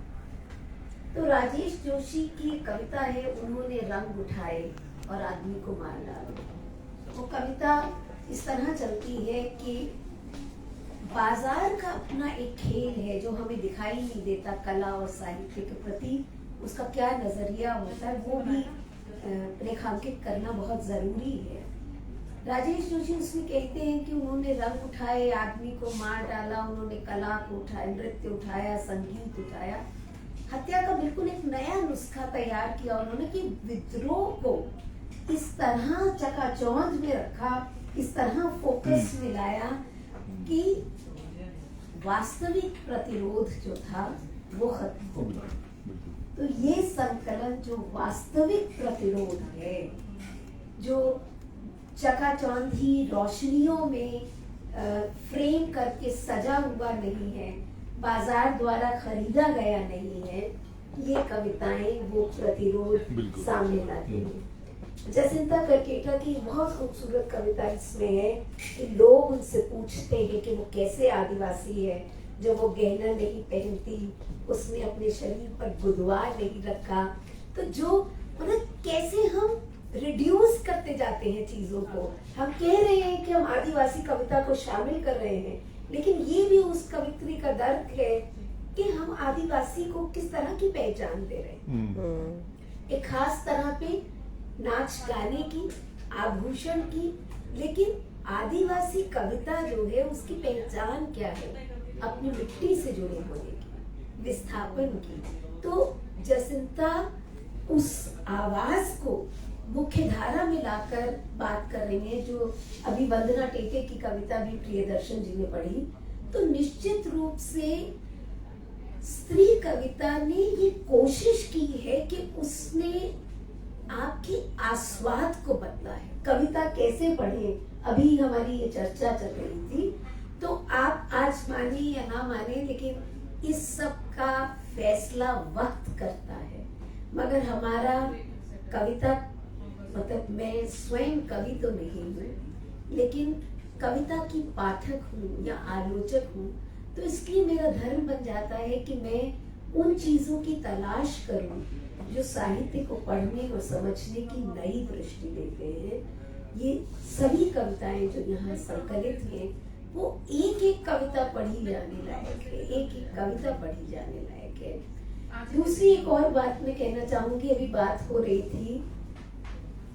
तो राजेश जोशी की कविता है उन्होंने रंग उठाए और आदमी को मार डाला। वो कविता इस तरह चलती है कि बाजार का अपना एक खेल है जो हमें दिखाई नहीं देता, कला और साहित्य के प्रति उसका क्या नजरिया होता है वो भी रेखांकित करना बहुत जरूरी है। राजेश जोशी उसमें कहते हैं कि उन्होंने रंग उठाए, आदमी को मार डाला, उन्होंने कला को उठाया, नृत्य उठाया, संगीत उठाया, हत्या का बिल्कुल एक नया नुस्खा तैयार किया उन्होंने कि विद्रोह को इस तरह चकाचौंध में रखा, इस तरह फोकस में लाया कि वास्तविक प्रतिरोध जो था वो खत्म हो गया। तो ये संकलन जो वास्तविक प्रतिरोध है, जो चकाचौंधी रोशनियों में फ्रेम करके सजा हुआ नहीं है, बाजार द्वारा खरीदा गया नहीं है, ये कविताएं वो प्रतिरोध सामने लाती हैं। जसिंता करकेटा की बहुत खूबसूरत कविता इसमें है कि लोग उनसे पूछते हैं कि वो कैसे आदिवासी है, जो वो गहना नहीं पहनती, उसने अपने शरीर पर बुधवार नहीं रखा। तो जो मतलब कैसे हम रिड्यूस करते जाते हैं चीजों को। हम कह रहे हैं कि हम आदिवासी कविता को शामिल कर रहे हैं, लेकिन ये भी उस कवित्री का दर्द है कि हम आदिवासी को किस तरह की पहचान दे रहे हैं, एक खास तरह पे नाच गाने की, आभूषण की, लेकिन आदिवासी कविता जो है उसकी पहचान क्या है, अपनी मिट्टी से जुड़े होने की, विस्थापन की। तो जसिंता उस आवाज को मुख्य धारा में लाकर बात कर रही है। जो अभी वंदना टेटे की कविता भी प्रियदर्शन जी ने पढ़ी, तो निश्चित रूप से स्त्री कविता ने ये कोशिश की है कि उसने आपकी आस्वाद को बदला है। कविता कैसे पढ़े, अभी हमारी ये चर्चा चल रही थी, तो आप आज माने या ना माने, लेकिन इस सब का फैसला वक्त करता है। मगर हमारा कविता मतलब मैं स्वयं कवि तो नहीं हूँ, लेकिन कविता की पाठक हूँ या आलोचक हूँ, तो इसलिए मेरा धर्म बन जाता है कि मैं उन चीजों की तलाश करूँ जो साहित्य को पढ़ने और समझने की नई दृष्टि देते हैं। ये सभी कविताएं जो यहाँ संकलित हैं वो एक एक कविता पढ़ी जाने लायक है, एक एक कविता पढ़ी जाने लायक है। दूसरी एक और बात मैं कहना चाहूंगी, अभी बात हो रही थी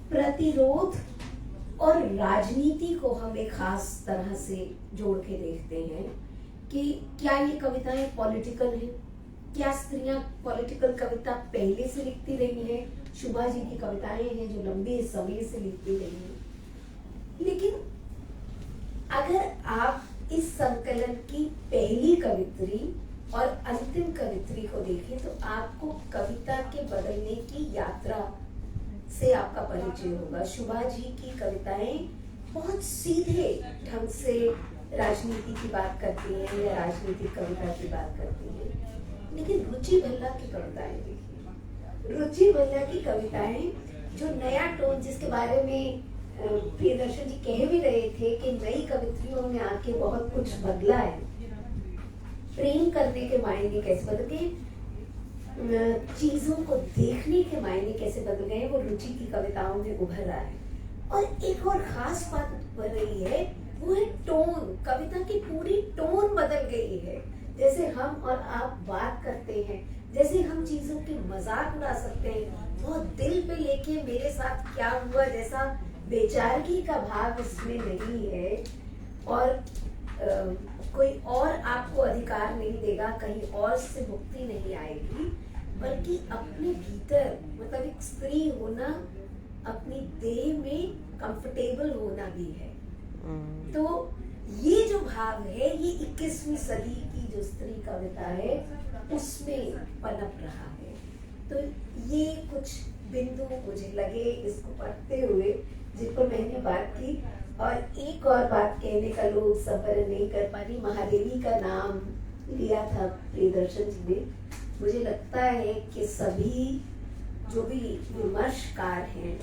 प्रतिरोध और राजनीति को हम एक खास तरह से जोड़ के देखते हैं कि क्या ये कविताएं पॉलिटिकल हैं, क्या स्त्रियां पॉलिटिकल कविता पहले से लिखती रही हैं। शुभा जी की कविताएं हैं जो लंबे समय से लिखती रही हैं, लेकिन अगर आप इस संकलन की पहली कवित्री और अंतिम कवित्री को देखें तो आपको कविता के बदलने की यात्रा से आपका परिचय होगा। शुभा जी की कविताएं बहुत सीधे ढंग से राजनीति की बात करती हैं या राजनीतिक कविता की बात करती हैं, लेकिन रुचि भल्ला की कविताएं देखिए, रुचि भल्ला की कविताएं जो नया टोन, जिसके बारे में प्रियदर्शन जी कह भी रहे थे कि नई कवित्रियों में आके बहुत कुछ बदला है, प्रेम करने के मायने कैसे बदल गए, चीजों को देखने के मायने कैसे बदल गए, वो रुचि की कविताओं में उभर रहा है। और एक और खास बात उभर रही है, वो है टोन। कविता की पूरी टोन बदल गई है। जैसे हम और आप बात करते हैं, जैसे हम चीजों की मजाक उड़ा सकते हैं, बहुत दिल पे लेके मेरे साथ क्या हुआ जैसा बेचारगी का भाव इसमें नहीं है। और कोई और आपको अधिकार नहीं देगा, कहीं और से मुक्ति नहीं आएगी, बल्कि अपने भीतर, मतलब एक स्त्री होना, अपनी देह में कंफर्टेबल होना भी है। तो ये जो भाव है, ये 21वीं सदी की जो स्त्री कविता है उसमें पनप रहा है। तो ये कुछ बिंदु मुझे लगे इसको पढ़ते हुए जिन पर मैंने बात की। और एक और बात कहने का लोग सबर नहीं कर पा रही, महादेवी का नाम लिया था प्रियदर्शन जी ने। मुझे लगता है कि सभी जो भी विमर्शकार हैं,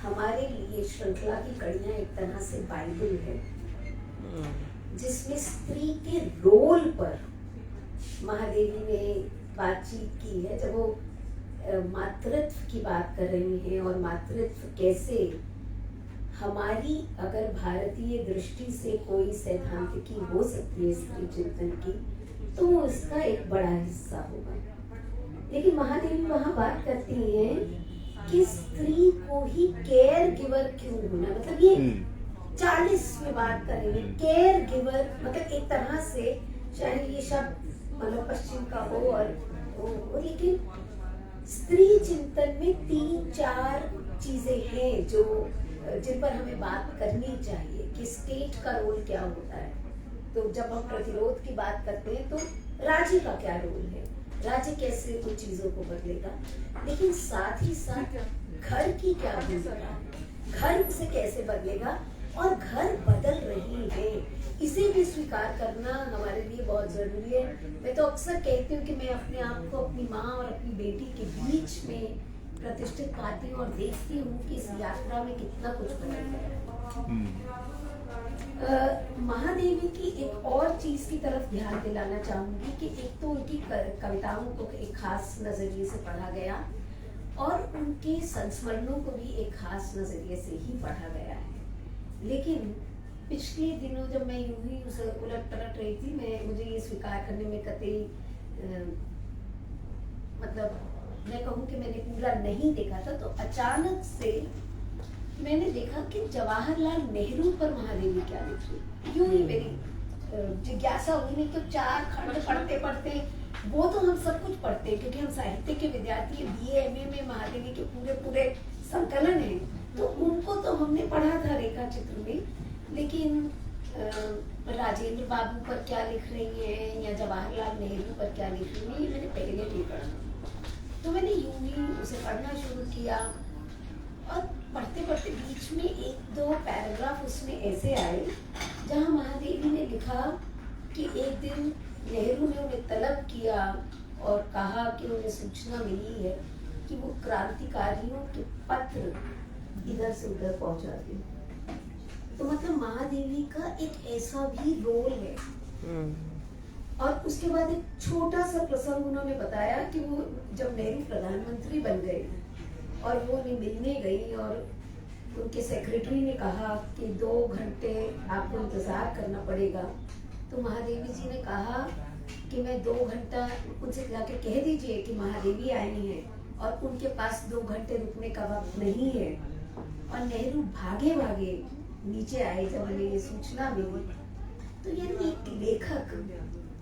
हमारे लिए श्रृंखला की कड़ियां एक तरह से बाइबल है, जिसमें स्त्री के रोल पर महादेवी ने बातचीत की है। जब वो मातृत्व की बात कर रही हैं और मातृत्व कैसे हमारी, अगर भारतीय दृष्टि से कोई सैद्धांतिकी हो सकती है स्त्री चिंतन की, तो वो इसका एक बड़ा हिस्सा होगा। लेकिन महादेवी वहां बात करती हैं कि स्त्री को ही केयर गिवर क्यों होना, मतलब ये 40 में बात करेंगे केयर गिवर, मतलब एक तरह से चाहे ये शब्द मतलब पश्चिम का हो और लेकिन स्त्री चिंतन में 3-4 चीजें हैं जो जिन पर हमें बात करनी चाहिए कि स्टेट का रोल क्या होता है। तो जब हम प्रतिरोध की बात करते हैं तो राज्य का क्या रोल है, राज्य कैसे उन चीजों को बदलेगा, लेकिन साथ ही साथ घर की क्या भूमिका है, घर उसे कैसे बदलेगा, और घर बदल रही है, इसे भी स्वीकार करना हमारे लिए बहुत जरूरी है। मैं तो अक्सर कहती हूँ कि मैं अपने आप को अपनी माँ और अपनी बेटी के बीच में प्रतिष्ठित पाती हूँ और देखती हूँ कि इस यात्रा में कितना कुछ बदल गया है। महादेवी की एक और चीज की तरफ ध्यान दिलाना चाहूंगी कि एक तो उनकी कविताओं को एक खास नजरिए से पढ़ा गया और उनके संस्मरणों को भी एक खास नजरिए से ही पढ़ा गया है। लेकिन पिछले दिनों जब मैं यूं ही उसे उलट पलट रही थी, मुझे ये स्वीकार करने में कतई मतलब मैं कहूँ कि मैंने पूरा नहीं देखा था, तो अचानक से मैंने देखा कि जवाहरलाल नेहरू पर महादेवी क्या लिखी। यूं ही मेरी जिज्ञासा हुई, नहीं तो 4 खंड पढ़ते पढ़ते, वो तो हम सब कुछ पढ़ते हैं क्योंकि हम साहित्य के विद्यार्थी, BA MA में महादेवी के पूरे संकलन है, तो उनको तो हमने पढ़ा था रेखा चित्र में, लेकिन राजेंद्र बाबू पर क्या लिख रही हैं या जवाहरलाल नेहरू पर क्या लिख रही हैं, ये मैंने पहले नहीं पढ़ा। तो मैंने यूं ही उसे पढ़ना शुरू किया और पढ़ते पढ़ते बीच में 1-2 पैराग्राफ उसमें ऐसे आए जहां महादेवी ने लिखा कि एक दिन नेहरू ने उन्हें तलब किया और कहा कि उन्हें सूचना मिली है कि वो क्रांतिकारियों के पत्र इधर से उधर पहुंचाते हैं। तो मतलब महादेवी का एक ऐसा भी रोल है। और उसके बाद एक छोटा सा प्रसंग उन्होंने बताया कि वो जब नेहरू प्रधानमंत्री बन गए और वो उन्हें मिलने गई और उनके सेक्रेटरी ने कहा कि 2 घंटे आपको इंतजार करना पड़ेगा, तो महादेवी जी ने कहा कि मैं 2 घंटा, उनसे जाके कह दीजिए कि महादेवी आई हैं और उनके पास 2 घंटे रुकने का वक्त नहीं है। और नेहरू भागे भागे नीचे आए जब उन्हें ये सूचना मिली। तो यानी एक लेखक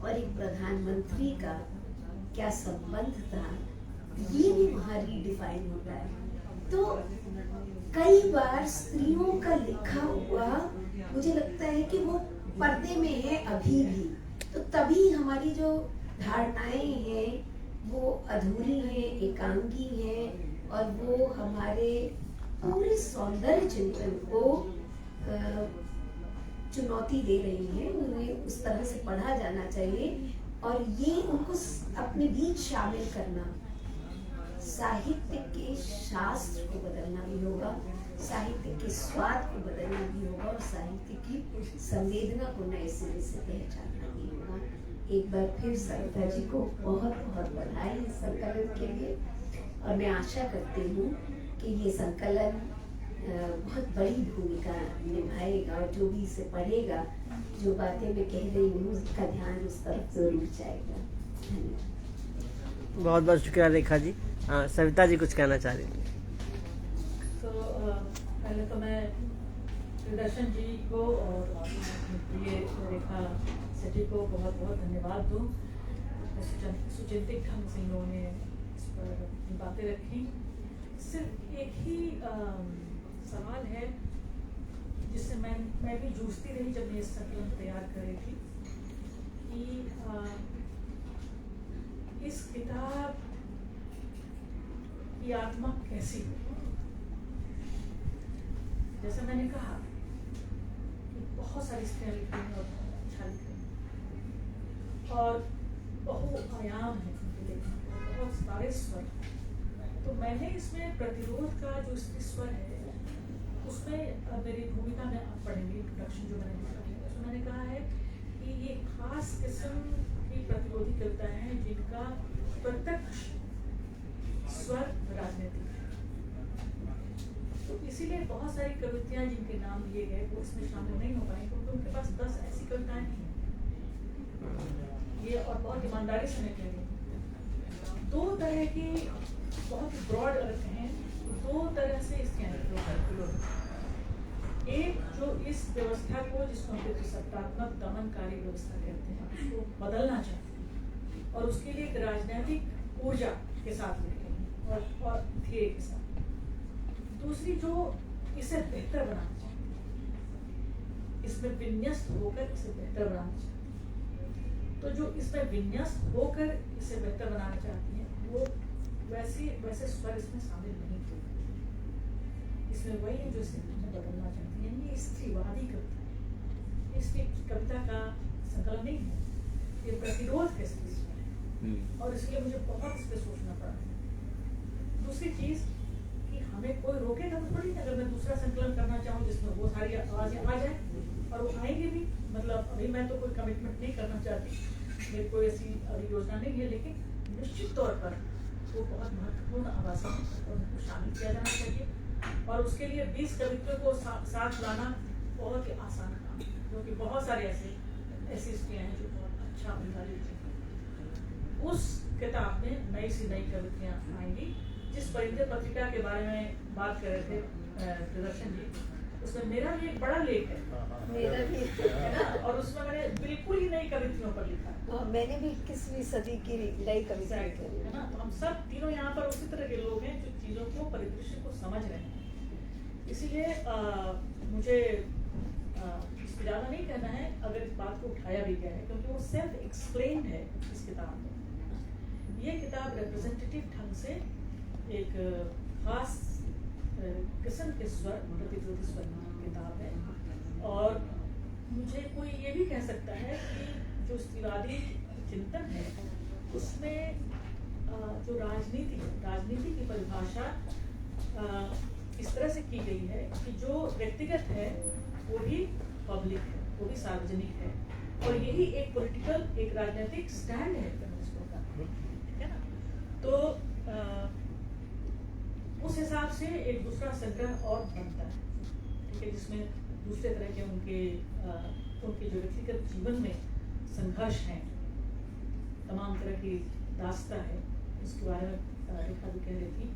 और एक प्रधानमंत्री का क्या संबंध था, ये भी वहाँ रीडिफाइन होता है। तो कई बार स्त्रियों का लिखा हुआ मुझे लगता है कि वो पर्दे में है अभी भी, तो तभी हमारी जो धारणाएं हैं वो अधूरी हैं, एकांगी हैं, और वो हमारे पूरे सौंदर्य चिंतन को चुनौती दे रही हैं। उन्हें उस तरह से पढ़ा जाना चाहिए और ये उनको अपने बीच शामिल करना। साहित्य के शास्त्र को बदलना भी होगा, साहित्य के स्वाद को बदलना भी होगा, और साहित्य की संवेदना को नए सिरे से पहचानना भी होगा। एक बार फिर सरिता जी को बहुत बहुत बधाई इस संकलन के लिए, और मैं आशा करती हूँ कि ये संकलन बहुत बड़ी भूमिका निभाएगा, और जो भी इसे पढ़ेगा, जो बातें मैं कह रही हूँ उसका ध्यान उस तरफ जरूर जाएगा। धन्यवाद। बहुत बहुत शुक्रिया रेखा जी। सविता जी कुछ कहना चाह रही थी। तो पहले तो मैं प्रियदर्शन जी को और प्रिय रेखा सेठी को बहुत बहुत धन्यवाद दूँ। सुचिंतित ढंग से इन्होंने इस पर बातें रखी। सिर्फ एक ही सवाल है जिससे मैं भी जूझती रही जब मैं इस संकलन तैयार कर रही थी कि इस किताब की आत्मा कैसी हो। जैसा मैंने कहा कि बहुत सारी स्त्रियां लिख रही हैं और बहुत अच्छा लिख रही हैं और बहुआयाम है उनके लेखन में, बहुत सारे स्वर। तो मैंने इसमें प्रतिरोध का जो स्वर है उसमें मेरी भूमिका में आप पढ़ेंगे इंट्रोडक्शन जो मैंने लिखा है उसमें मैंने कहा है कि ये खास किस्म की प्रतिरोधी कविताएं हैं जिनका प्रत्यक्ष स्वर राजनीतिक है। तो इसीलिए बहुत सारी कविताएं जिनके नाम लिए गए वो इसमें शामिल नहीं हो पाएंगे क्योंकि उनके पास 10 ऐसी कविताएं नहीं हैं। ये और बहुत ईमानदारी से मैं कह रही हूँ, 2 तरह की बहुत ब्रॉड अर्थ हैं, 2 तरह से इसके हैं। एक जो इस व्यवस्था को जिसको हम पितृसत्तात्मक दमनकारी व्यवस्था कहते हैं उसको बदलना चाहते हैं और उसके लिए एक राजनीतिक ऊर्जा के साथ लिखते हैं और ध्येय के साथ। दूसरी जो इसे बेहतर बनाना चाहती है, इसमें विन्यस्त होकर इसे बेहतर बनाना चाहती है। तो जो इसमें विन्यस्त होकर इसे बेहतर बनाना चाहती है वो वैसे स्वर इसमें शामिल नहीं थे। इसमें वही है जो इसे बदलना चाहती है। ये स्त्रीवादी कविता है, इसकी कविता का संकलन नहीं है, ये प्रतिरोध के स्वर है और इसलिए मुझे बहुत इस पर सोचना पड़ा। दूसरी चीज कि हमें कोई रोकेगा तो थोड़ी, अगर मैं दूसरा संकलन करना चाहूँ जिसमें वो सारी आवाजें आ जाए और वो आएंगे भी, मतलब अभी मैं तो कोई कमिटमेंट नहीं करना चाहती, मेरी कोई ऐसी अभी योजना नहीं है, लेकिन निश्चित तौर पर वो बहुत महत्वपूर्ण आवाज़ें हैं और उनको शामिल किया जाना चाहिए। और उसके लिए 20 कवित्वों को साथ लाना बहुत ही आसान काम है, क्योंकि बहुत सारे ऐसी स्त्रियाँ हैं जो बहुत अच्छा उनका लिखती हैं। उस किताब में नई सी नई कविताएं आएंगी। जिस परिंदे पत्रिका के बारे में बात कर रहे थे प्रियदर्शन जी, उसमें मेरा भी एक बड़ा लेख है, मेरा भी है ना, और उसमें मैंने बिल्कुल ही नई कविताओं पर लिखा है। मैंने भी 21वीं सदी की नई कविता है ना। तो हम सब तीनों यहाँ पर उसी तरह के लोग हैं जो चीजों को परिदृश्य को समझ रहे हैं। इसीलिए मुझे इस पर ज़्यादा नहीं कहना है अगर इस बात को उठाया भी गया है, क्योंकि वो सेल्फ एक्सप्लेन्ड है इस किताब में। ये किताब रिप्रेजेंटेटिव ढंग से एक खास किस्म के स्वर, प्रतिरोधी स्वर की किताब है। और मुझे कोई ये भी कह सकता है कि जो स्त्रीवादी चिंतन है उसमें जो राजनीति की परिभाषा इस तरह से की गई है कि जो व्यक्तिगत है वो भी पब्लिक है, वो भी सार्वजनिक है, और यही एक पॉलिटिकल, एक राजनीतिक स्टैंड है फेमिनिस्टों का, है ना। तो उस हिसाब से एक दूसरा संग्रह और बनता है, ठीक है, जिसमें दूसरे तरह के उनके जो व्यक्तिगत जीवन में संघर्ष हैं, तमाम तरह की दास्ता है, उसके बारे में रेखा भी कह रही थी।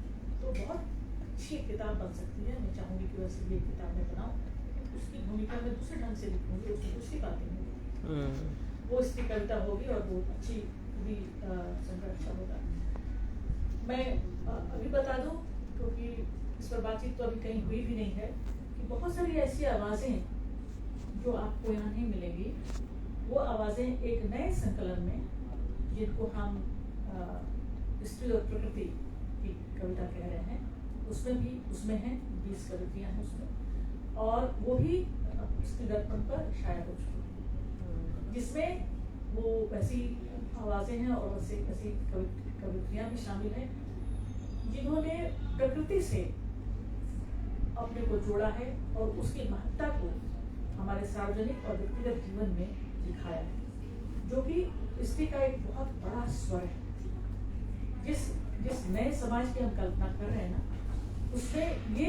तो बहुत अच्छी किताब बन सकती है। मैं चाहूँगी कि वैसे भी एक किताब में बनाऊँ, उसकी भूमिका में दूसरे ढंग से लिखूँगी, उसमें दूसरी बातें होंगी, वो इसकी कविता होगी और वो अच्छी भी संग्रह अच्छा होगा। मैं अभी बता दूँ, क्योंकि इस पर बातचीत तो अभी कहीं हुई भी नहीं है, कि बहुत सारी ऐसी आवाज़ें जो आपको यहाँ नहीं मिलेगी, वो आवाज़ें एक नए संकलन में जिनको हम स्त्री और प्रकृति की कविता कह रहे हैं, उसमें हैं 20 कविताएं हैं उसमें, और वो भी स्त्री दर्पण पर शाया हो चुकी है, जिसमें वो वैसी आवाजें हैं और वैसी कविताएं भी शामिल हैं जिन्होंने प्रकृति से अपने को जोड़ा है और उसकी महत्ता को हमारे सार्वजनिक और व्यक्तिगत जीवन में दिखाया है, जो कि स्त्री का एक बहुत बड़ा स्वर है। जिस नए समाज की हम कल्पना कर रहे हैं ना, उसमें ये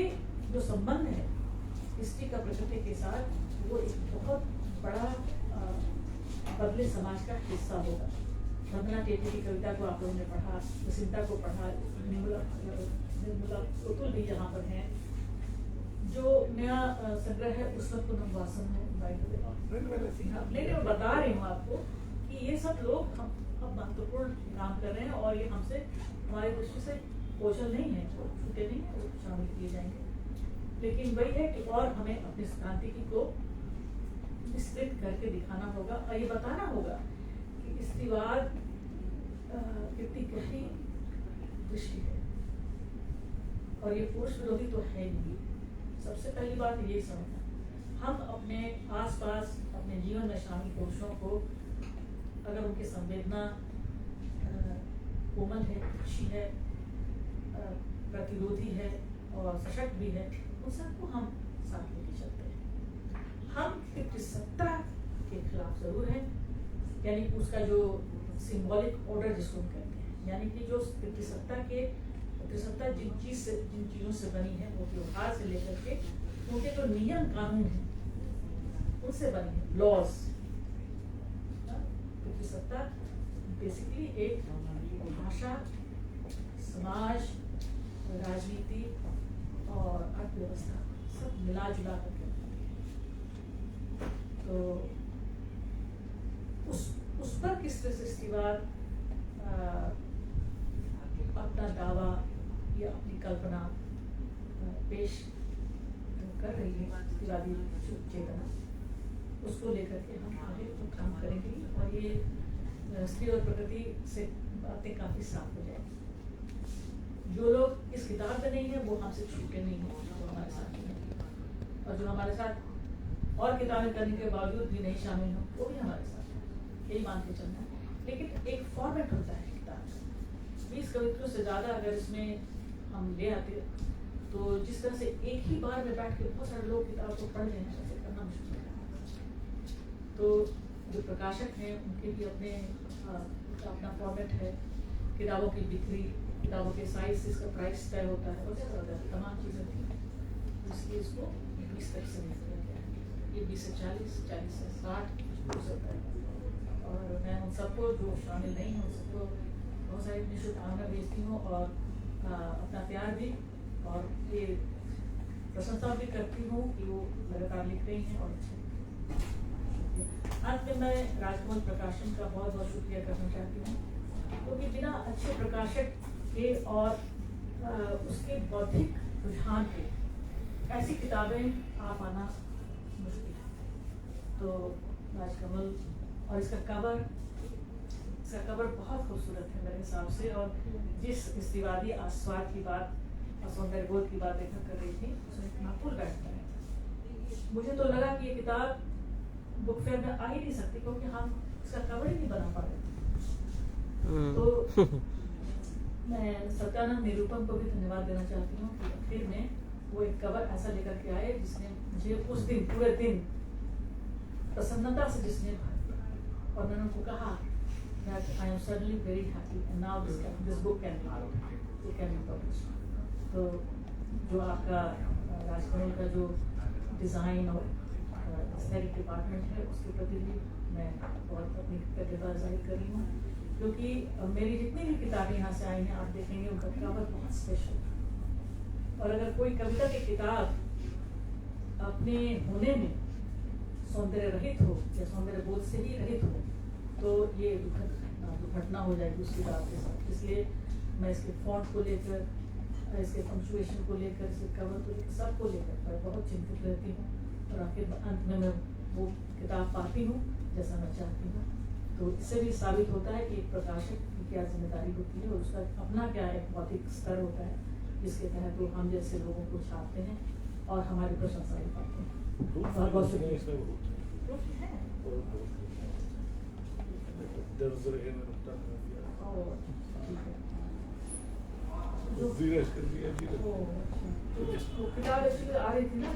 जो संबंध है स्त्री का प्रकृति के साथ, वो एक बहुत बड़ा बदले समाज का हिस्सा होगा। वंदना टेटी की कविता को आप लोगों ने पढ़ा, वसंता को पढ़ा, निर्मला पुतुल भी यहाँ पर हैं। जो नया संग्रह है उसमें पुनर्वासन है, मैं बता रही हूँ आपको कि ये सब लोग हम महत्वपूर्ण काम कर रहे हैं और ये हमसे हमारी दृष्टि से ओझल नहीं है, वो छूटे नहीं है, वो शामिल किए जाएंगे। लेकिन वही है कि और हमें अपनी क्रांति को विस्तृत करके दिखाना होगा और ये बताना होगा कि स्त्रीवाद कितनी गहरी दृष्टि है और ये पुरुष विरोधी तो है नहीं। सबसे पहली बात यही समझना, हम अपने आसपास अपने जीवन में शामिल पुरुषों को अगर उनकी संवेदना कोमल है, अच्छी है, प्रतिरोधी है और सशक्त भी है, उन सबको हम साथ लेके चलते हैं। हम पितृसत्ता के खिलाफ जरूर हैं, यानी कि उसका जो सिंबॉलिक ऑर्डर जिसको हम कहते हैं, यानी कि जो पितृसत्ता जिन चीजों से बनी है, वो व्यवहार से लेकर के उनके जो नियम कानून हैं उनसे बनी है, लॉज। पितृसत्ता बेसिकली एक भाषा, समाज, राजनीति और अर्थव्यवस्था सब मिला जुला करके, तो उस पर किस तरह से स्त्रीवाद अपना दावा या अपनी कल्पना पेश कर रही है, स्त्रीवादी चेतना, उसको लेकर के हम आगे काम करेंगे और ये स्त्री और प्रकृति से बातें काफी साफ हो जाएंगी। जो लोग इस किताब में नहीं है वो हमसे छूटे नहीं है, जो हमारे साथ हैं, और जो हमारे साथ और किताबें करने के बावजूद भी नहीं शामिल हो वो भी हमारे साथ है, यही मान के चलना है। लेकिन एक फॉर्मेट होता है किताब का, 20 कविताओं से ज्यादा अगर इसमें हम ले आते तो जिस तरह से एक ही बार में बैठ के बहुत सारे लोग किताब को पढ़ लेना, ऐसे करना मुश्किल है। तो जो प्रकाशक हैं उनके भी अपना फॉर्मेट है, किताबों की बिक्री, किताबों के साइज, इसका प्राइस तय होता है वगैरह तमाम चीज़ें थी, इसलिए इसको 20 तक से नहीं किया गया है। ये 20 से 40, 40 से 60 हो सकता है। और मैं उन सबको जो शामिल नहीं हैं उन सबको बहुत सारी अपनी शुभकामना भेजती हूँ और अपना प्यार भी और ये प्रशंसा भी करती हूँ कि वो लगातार लिख रही हैं। और अंत में मैं राजकमल प्रकाशन का बहुत बहुत शुक्रिया करना चाहती हूँ, क्योंकि बिना अच्छे प्रकाशक के और उसके बौद्धिक रुझान के ऐसी किताबें आ पाना मुश्किल है। तो राजकमल और इसका कवर बहुत खूबसूरत है मेरे हिसाब से, और जिस स्त्रीवादी आस्वाद की बात और सौंदर्यबोध की बात रेखा कर रही थी उसमें माकूल बैठता है। मुझे तो लगा कि ये किताब बुक फेयर में आ ही नहीं सकती, क्योंकि हम इसका कवर ही नहीं बना पा रहे। तो मैं सत्यानंद निरूपम को भी धन्यवाद देना चाहती हूँ कि आखिर में वो एक कवर ऐसा लेकर के आए जिसने मुझे उस दिन पूरे दिन प्रसन्नता से जिसने भर दिया, और मैंने उनको कहा that I am suddenly very happy and now this book can be out, it can be published. तो जो आपका राजकमल का जो डिज़ाइन और एस्थेटिक डिपार्टमेंट है उसके प्रति भी मैं बहुत अपनी कृतज्ञता जाहिर कर रही हूँ, क्योंकि मेरी जितनी भी किताबें यहाँ से आई हैं आप देखेंगे उनका कवर बहुत स्पेशल है। और अगर कोई कविता की किताब अपने होने में सौंदर्य रहित हो या सौंदर्य बोध से ही रहित हो तो ये दुर्घटना हो जाएगी उस किताब के साथ। इसलिए मैं इसके फॉन्ट को लेकर, इसके पंक्चुएशन को लेकर, इसके कवर को लेकर, सबको लेकर मैं बहुत चिंतित रहती हूँ, और आखिर अंत में मैं वो किताब पाती हूँ जैसा मैं चाहती हूँ। तो इससे भी साबित होता है कि एक प्रकाशक की क्या जिम्मेदारी होती है और उसका अपना क्या एक भौतिक स्तर होता है जिसके तहत वो हम जैसे लोगों को छापते हैं और हमारी प्रशंसा भी पाते हैं। बहुत बहुत शुक्रिया। प्रूफ है? ओह, ठीक है। ओह, अच्छा। तो किताब एक्चुअली आ रही थी ना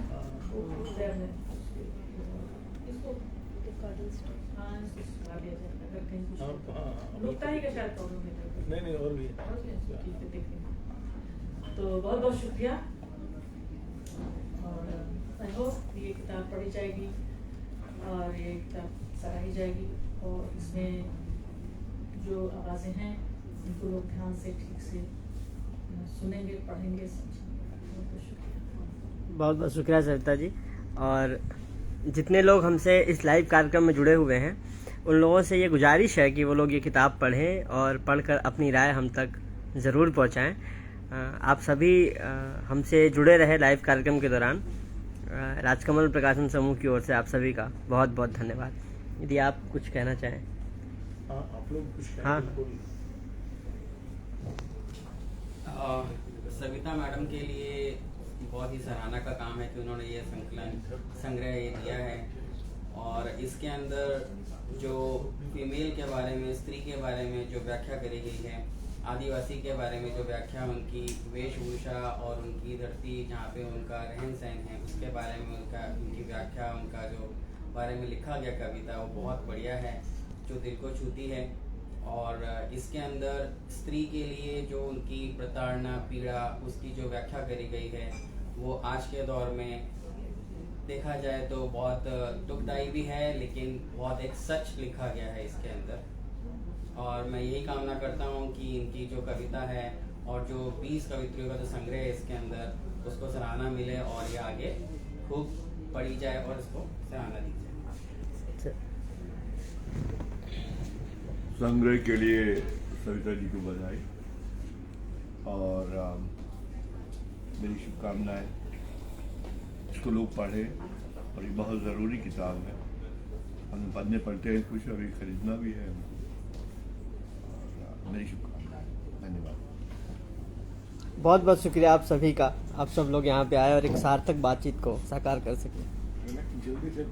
वो लैब में इसको हाँ इसको सुधा दिया जाए अगर कहीं कुछ नुकता ही का शायद प्रॉब्लम है नहीं और भी है। ठीक है देखेंगे। तो बहुत बहुत शुक्रिया और आई होप ये किताब पढ़ी जाएगी और ये किताब सराही जाएगी और इसमें जो आवाज़ें हैं उनको लोग ध्यान से ठीक से सुनेंगे पढ़ेंगे समझेंगे। बहुत बहुत शुक्रिया। बहुत बहुत शुक्रिया सविता जी। और जितने लोग हमसे इस लाइव कार्यक्रम में जुड़े हुए हैं उन लोगों से ये गुजारिश है कि वो लोग ये किताब पढ़ें और पढ़कर अपनी राय हम तक ज़रूर पहुंचाएं। आप सभी हमसे जुड़े रहे लाइव कार्यक्रम के दौरान। राजकमल प्रकाशन समूह की ओर से आप सभी का बहुत बहुत धन्यवाद। यदि आप कुछ कहना चाहें। आप लोग कुछ कहें। हाँ। बिल्कुल। सविता मैडम के लिए बहुत ही सराहना का काम है कि उन्होंने ये संग्रह ये दिया है और इसके अंदर जो फीमेल के बारे में, स्त्री के बारे में जो व्याख्या करी गई है, आदिवासी के बारे में जो व्याख्या, उनकी वेशभूषा और उनकी धरती जहाँ पे उनका रहन सहन है उसके बारे में उनकी व्याख्या, उनका जो बारे में लिखा गया कविता वो बहुत बढ़िया है जो दिल को छूती है। और इसके अंदर स्त्री के लिए जो उनकी प्रताड़ना, पीड़ा, उसकी जो व्याख्या करी गई है वो आज के दौर में देखा जाए तो बहुत दुखदायी भी है लेकिन बहुत एक सच लिखा गया है इसके अंदर। और मैं यही कामना करता हूँ कि इनकी जो कविता है और जो 20 कवित्रियों का जो संग्रह है इसके अंदर उसको सराहना मिले और ये आगे खूब पढ़ी जाए और इसको सराहना दी जाए। संग्रह के लिए सविता जी को बधाई और मेरी शुभकामनाएं। इसको लोग पढ़ें और ये बहुत ज़रूरी किताब है। हम पढ़ने पढ़ते हैं कुछ अभी खरीदना भी है हमको। और मेरी शुभकामनाएं। धन्यवाद। बहुत बहुत शुक्रिया आप सभी का। आप सब लोग यहाँ पे आए और एक सार्थक बातचीत को साकार कर सके। जल्दी से